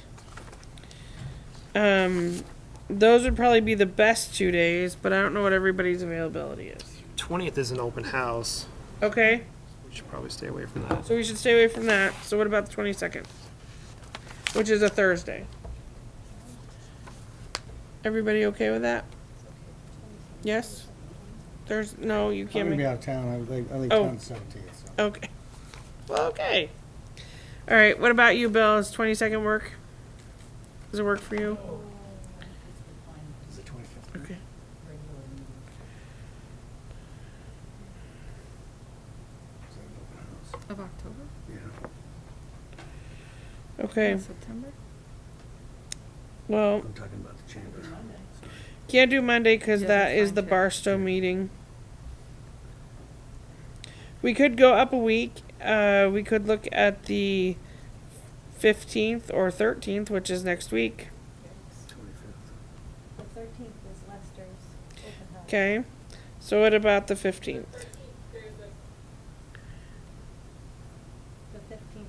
Those would probably be the best 2 days, but I don't know what everybody's availability is. 20th is an open house. Okay, We should probably stay away from that. so we should stay away from that. So what about the 22nd? Which is a Thursday. Everybody okay with that? Yes? No, you I'm can't gonna be make. out of town. I leave Oh. town the 17th, so. Okay. Well, okay. All right. What about you, Bill? Does 22nd work? Does it work for you? Is it 25th? Okay. Is that an open house? Of October? Yeah. Okay. September? Well, I'm talking about the chamber. can't do Monday because Yeah, that that's is fine the too. Barstow meeting. We could go up a week. We could look at the 15th or 13th, which is next week. 25th. The 13th is Lester's open house. Okay. So what about the 15th? The 15th.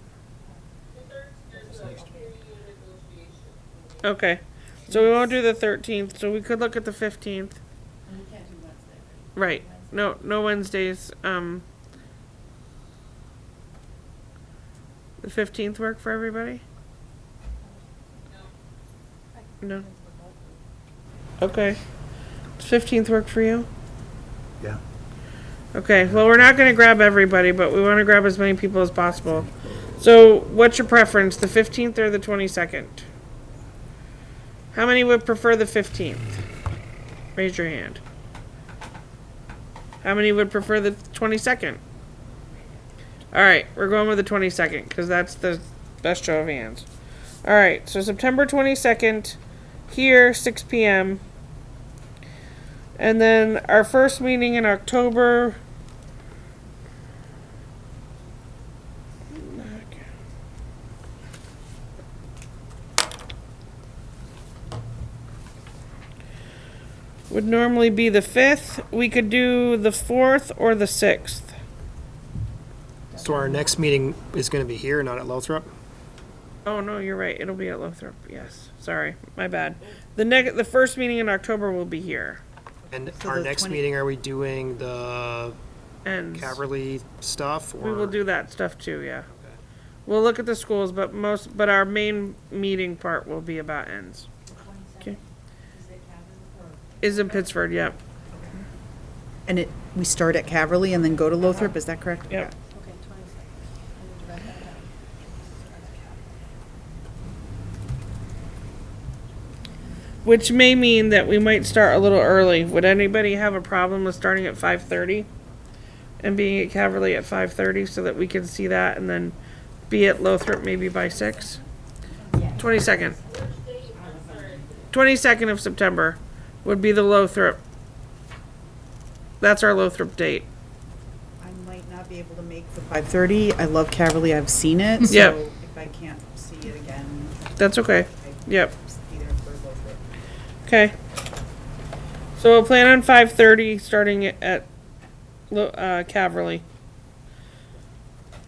Okay. So we won't do the 13th. So we could look at the 15th. And we can't do Wednesday, Right. No Wednesdays. The 15th work for everybody? No. Okay. Does 15th work for you? Yeah. Okay. Well, we're not going to grab everybody, but we want to grab as many people as possible. So, what's your preference, the 15th or the 22nd? How many would prefer the 15th? Raise your hand. How many would prefer the 22nd? All right, we're going with the 22nd because that's the best show of hands. All right, so September 22nd, here, 6 p.m. And then our first meeting in October. Would normally be the 5th. We could do the 4th or the 6th. So our next meeting is going to be here, not at Lothrop? Oh no, you're right. It'll be at Lothrop. Yes, sorry, my bad. The first meeting in October will be here. And So our the next 20 meeting, are we doing the And Caverly stuff? Or? we will do that stuff too. Yeah, we'll look at the schools, but our main meeting part will be about ends. Okay. Is in Pittsford. Yep. And we start at Caverly and then go to Lothrop, is that correct? Yep. Okay, 22nd. I need to write that down. Which may mean that we might start a little early. Would anybody have a problem with starting at 5:30 and being at Caverly at 5:30 so that we can see that and then be at Lothrop maybe by 6? 22nd. 22nd of September would be the Lothrop. That's our Lothrop date. I might not be able to make the 5:30. I love Caverly, I've seen it, so Yep. if I can't see it again, That's okay. Yep. either for Lothrop. Okay. So we'll plan on 5:30 starting at Caverly.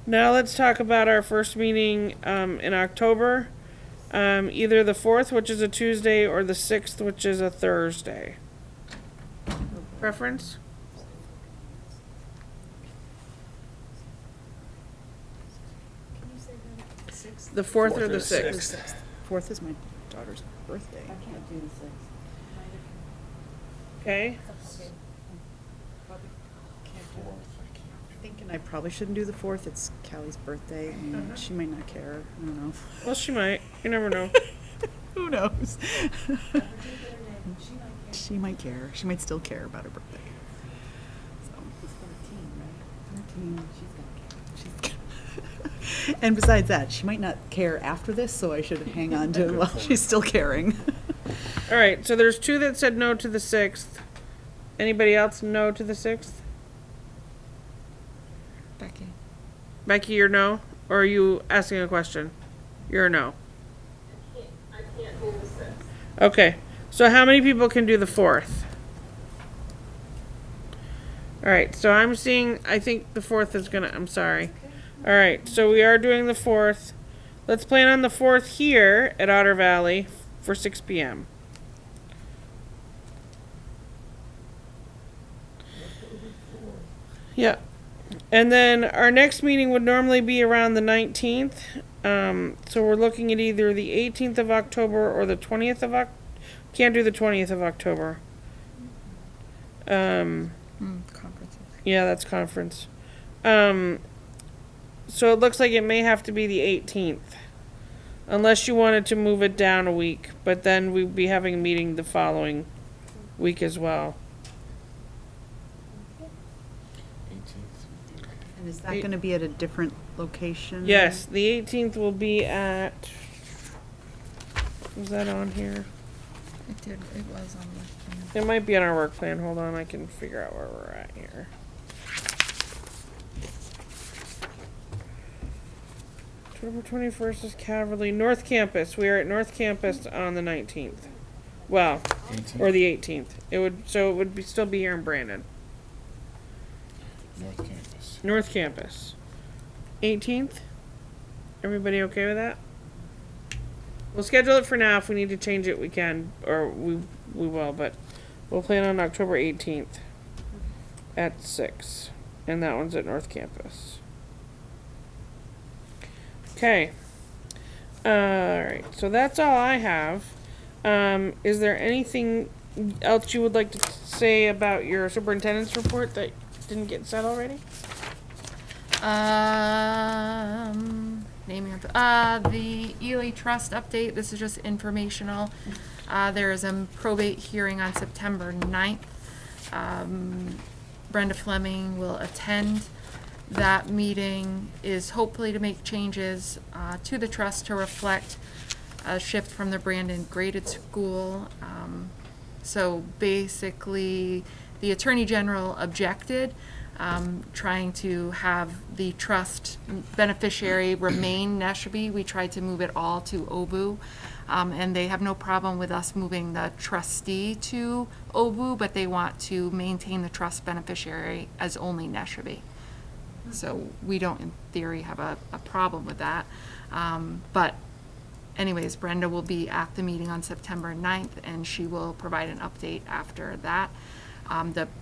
Now let's talk about our first meeting in October. Either the 4th, which is a Tuesday, or the 6th, which is a Thursday. Preference? The 4th or the 6th? 4th is my daughter's birthday. I can't do the 6th. Okay. Thinking I probably shouldn't do the 4th. It's Callie's birthday. I mean, she might not care. I don't know. Well, she might. You never know. Who knows? She might care. She might still care about her birthday. So. It's 13, right? 13, she's gonna care. And besides that, she might not care after this, so I should hang on to while she's still caring. All right. So there's 2 that said no to the 6th. Anybody else no to the 6th? Becky? Becky, you're no? Or are you asking a question? You're a no. I can't do the 6th. Okay, so how many people can do the 4th? Alright, so I'm seeing, I think the 4th is gonna, I'm sorry. Alright, so we are doing the 4th. Let's plan on the 4th here at Otter Valley for 6 p.m. Yeah. And then our next meeting would normally be around the 19th. So we're looking at either the 18th of October or the 20th of October. Can't do the 20th of October. Conferences. Yeah, that's conference. So it looks like it may have to be the 18th. Unless you wanted to move it down a week. But then we'd be having a meeting the following week as well. And is that going to be at a different location? Yes, the 18th will be at. Was that on here? It was on the. It might be on our work plan. Hold on, I can figure out where we're at here. October 21st is Caverly. North Campus. We are at North Campus on the 19th. Well, 18th. or the 18th. It would still be here in Brandon. North Campus. North Campus. 18th? Everybody okay with that? We'll schedule it for now. If we need to change it, we can, or we will, but we'll plan on October 18th at 6. And that one's at North Campus. Okay. Alright, so that's all I have. Is there anything else you would like to say about your superintendent's report that didn't get said already? Naming of the Ely Trust update. This is just informational. There is a probate hearing on September 9th. Brenda Fleming will attend. That meeting is hopefully to make changes to the trust to reflect a shift from the Brandon graded school. So basically, the Attorney General objected, trying to have the trust beneficiary remain Neshabe. We tried to move it all to OVU, and they have no problem with us moving the trustee to OVU, but they want to maintain the trust beneficiary as only Neshabe. So we don't, in theory, have a problem with that. But anyways, Brenda will be at the meeting on September 9th, and she will provide an update after that.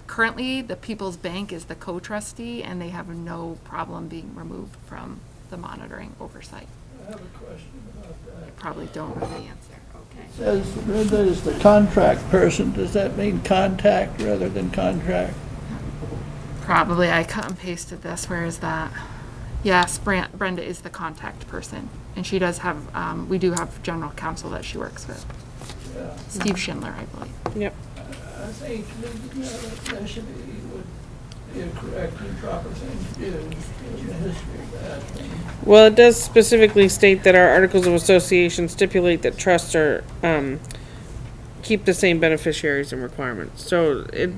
Currently, the People's Bank is the co-trustee, and they have no problem being removed from the monitoring oversight. I have a question about I that. probably don't know the answer. Okay. It says Brenda is the contract person. Does that mean contact rather than contract? Probably I cut and pasted this. Where is that? Yes, Brenda is the contact person, and she does have. We do have general counsel that she works with. Yeah. Steve Schindler, I believe. Yep. I think that should would be a correct and proper thing to do in the history of that. Well, it does specifically state that our articles of association stipulate that trusts are keep the same beneficiaries and requirements. So I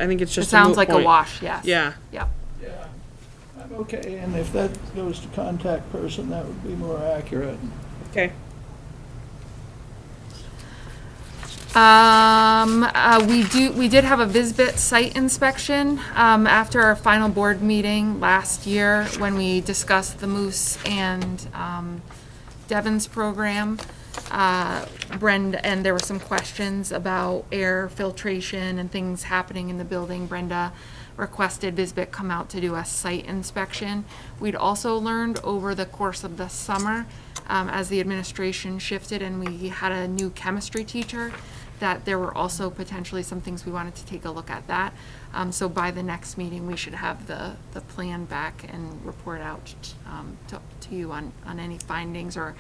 think it's It just sounds a moot like point. a wash. Yes. Yeah. Yep. Yeah. Okay, and if that goes to contact person, that would be more accurate. Okay. We did have a Visbit site inspection after our final board meeting last year when we discussed the Moose and Devon's program. Brenda, and there were some questions about air filtration and things happening in the building. Brenda requested Visbit come out to do a site inspection. We'd also learned over the course of the summer, as the administration shifted and we had a new chemistry teacher, that there were also potentially some things we wanted to take a look at that. So by the next meeting, we should have the plan back and report out to you on any findings or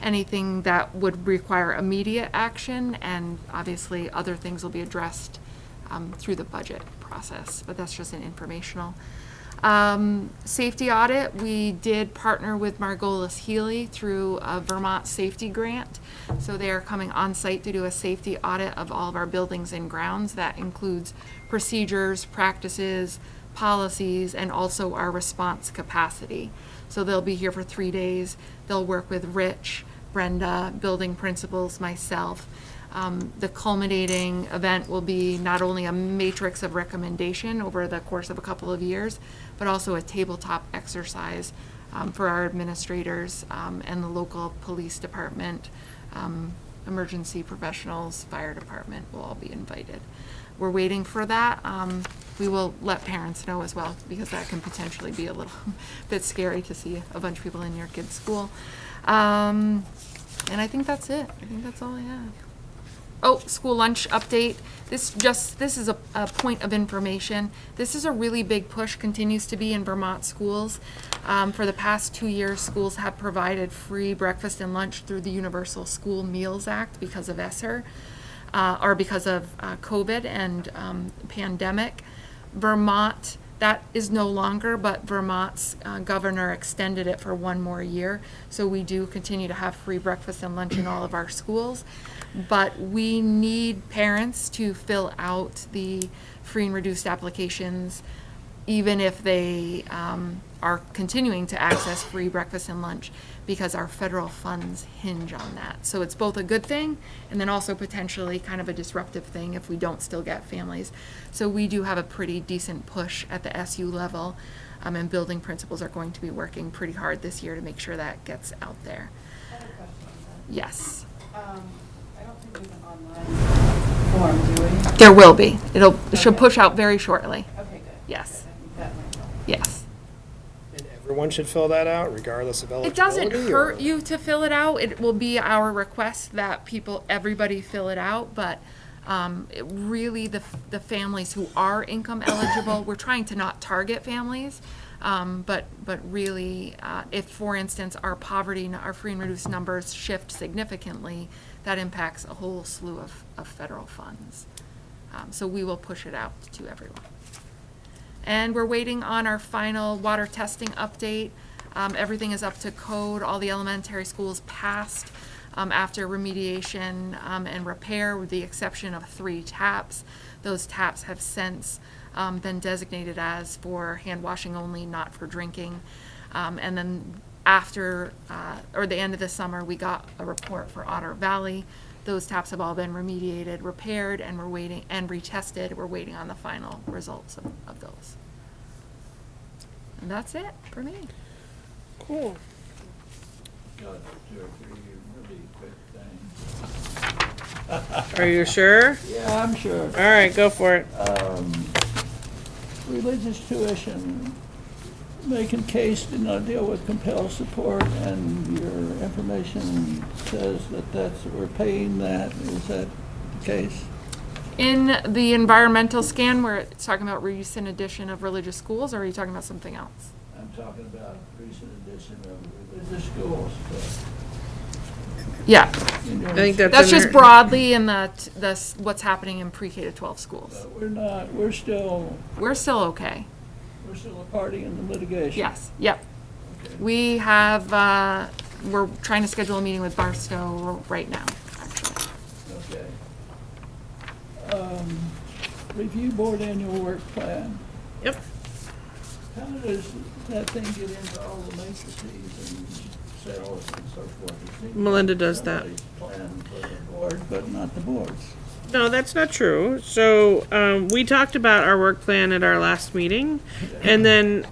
anything that would require immediate action, and obviously other things will be addressed through the budget process, but that's just an informational. Safety audit, we did partner with Margolis Healy through a Vermont safety grant. So they are coming on site to do a safety audit of all of our buildings and grounds. That includes procedures, practices, policies, and also our response capacity. So they'll be here for 3 days. They'll work with Rich, Brenda, building principals, myself. The culminating event will be not only a matrix of recommendation over the course of a couple of years, but also a tabletop exercise for our administrators and the local police department, emergency professionals, fire department will all be invited. We're waiting for that. We will let parents know as well, because that can potentially be a little bit scary to see a bunch of people in your kid's school. And I think that's it. I think that's all I have. Oh, school lunch update. This is a point of information. This is a really big push, continues to be in Vermont schools. For the past 2 years, schools have provided free breakfast and lunch through the Universal School Meals Act because of ESSER, or because of COVID and pandemic. Vermont, that is no longer, but Vermont's governor extended it for 1 more year. So we do continue to have free breakfast and lunch in all of our schools. But we need parents to fill out the free and reduced applications, even if they are continuing to access free breakfast and lunch, because our federal funds hinge on that. So it's both a good thing and then also potentially kind of a disruptive thing if we don't still get families. So we do have a pretty decent push at the SU level, and building principals are going to be working pretty hard this year to make sure that gets out there. I have a question on that. Yes. I don't think there's an online form, do we? There will be. Should push out very shortly. Okay, good. Yes. I think that might help. Yes. And everyone should fill that out regardless of eligibility? It doesn't hurt or- you to fill it out. It will be our request that everybody fill it out, but really the families who are income eligible, we're trying to not target families, but really, if, for instance, our free and reduced numbers shift significantly, that impacts a whole slew of federal funds. So we will push it out to everyone. And we're waiting on our final water testing update. Everything is up to code. All the elementary schools passed after remediation and repair, with the exception of 3 taps. Those taps have since been designated as for hand washing only, not for drinking. And then after, or the end of the summer, we got a report for Otter Valley. Those taps have all been remediated, repaired, and we're waiting, and retested. We're waiting on the final results of those. And that's it for me. Cool. Got 2 or 3 really quick things. Are you sure? Yeah, I'm sure. All right, go for it. Religious tuition, making case did not deal with compelled support, and your information says that we're paying that. Is that the case? In the environmental scan where it's talking about recent addition of religious schools, or are you talking about something else? I'm talking about recent addition of religious schools. Yeah. I think That's just broadly in what's happening in pre-K to 12 schools. We're still okay. We're still a party in the litigation. Yes, yep. Okay. We have, we're trying to schedule a meeting with Barstow right now, actually. Okay. Review board annual work plan. Yep. How does that thing get into all the matrices and cells and so forth? It seems Melinda like does that. somebody's plan for the board, but not the boards. No, that's not true. So we talked about our work plan at our last meeting, and then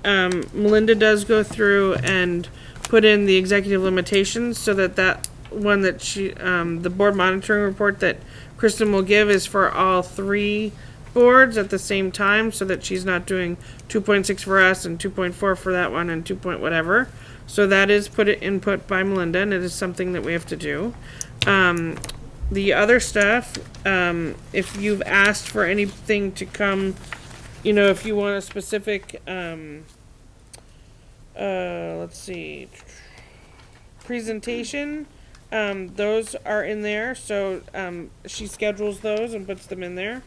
Melinda does go through and put in the executive limitations so that one that she, the board monitoring report that Kristen will give is for all 3 boards at the same time, so that she's not doing 2.6 for us and 2.4 for that one and 2 point whatever. So that is input by Melinda, and it is something that we have to do. The other stuff, if you've asked for anything to come, if you want a specific, let's see, presentation, those are in there. So she schedules those and puts them in there.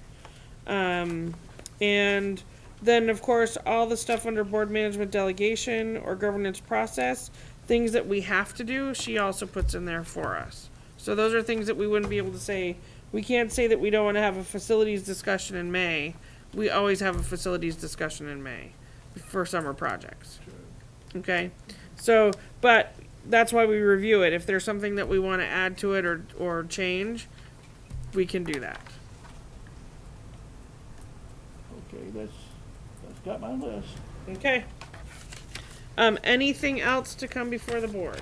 And then, of course, all the stuff under board management delegation or governance process, things that we have to do, she also puts in there for us. So those are things that we wouldn't be able to say. We can't say that we don't want to have a facilities discussion in May. we always have a facilities discussion in May for summer projects. Okay, so, but that's why we review it. If there's something that we want to add to it or change, we can do that. Okay, that's got my list. Okay. Anything else to come before the board?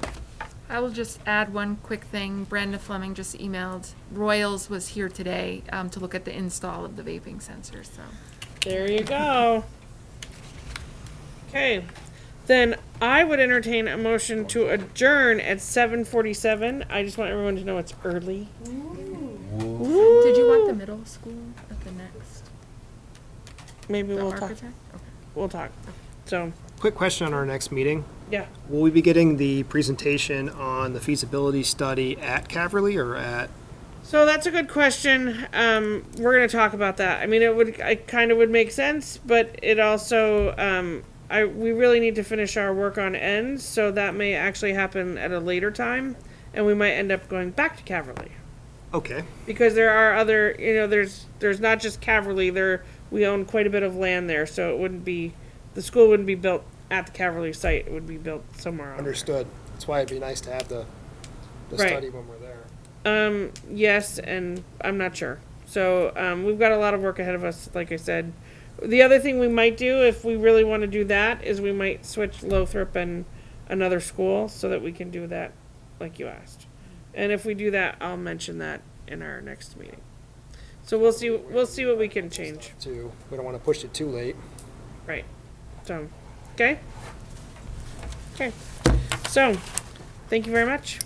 I will just add one quick thing. Brenda Fleming just emailed. Royals was here today to look at the install of the vaping sensor. So There you go. Okay, then I would entertain a motion to adjourn at 7:47. I just want everyone to know it's early. did you want the middle school at the next? Maybe The we'll talk. architect? Okay. We'll talk. So, Quick question on our next meeting. yeah. Will we be getting the presentation on the feasibility study at Caverly or at? So that's a good question. We're gonna talk about that. I mean, it kind of would make sense, but it also, we really need to finish our work on ends, so that may actually happen at a later time, and we might end up going back to Caverly. Okay. Because there are other, there's not just Caverly, we own quite a bit of land there, so it wouldn't be, the school wouldn't be built at the Caverly site, it would be built somewhere else. Understood. That's why it'd be nice to have the Right. study when we're there. Yes, and I'm not sure. So, we've got a lot of work ahead of us, like I said. The other thing we might do, if we really want to do that, is we might switch Lothrop and another school, so that we can do that, like you asked. And if we do that, I'll mention that in our next meeting. So we'll see what we can change. We don't want to push it too late. Right. So, okay? Okay. So, thank you very much.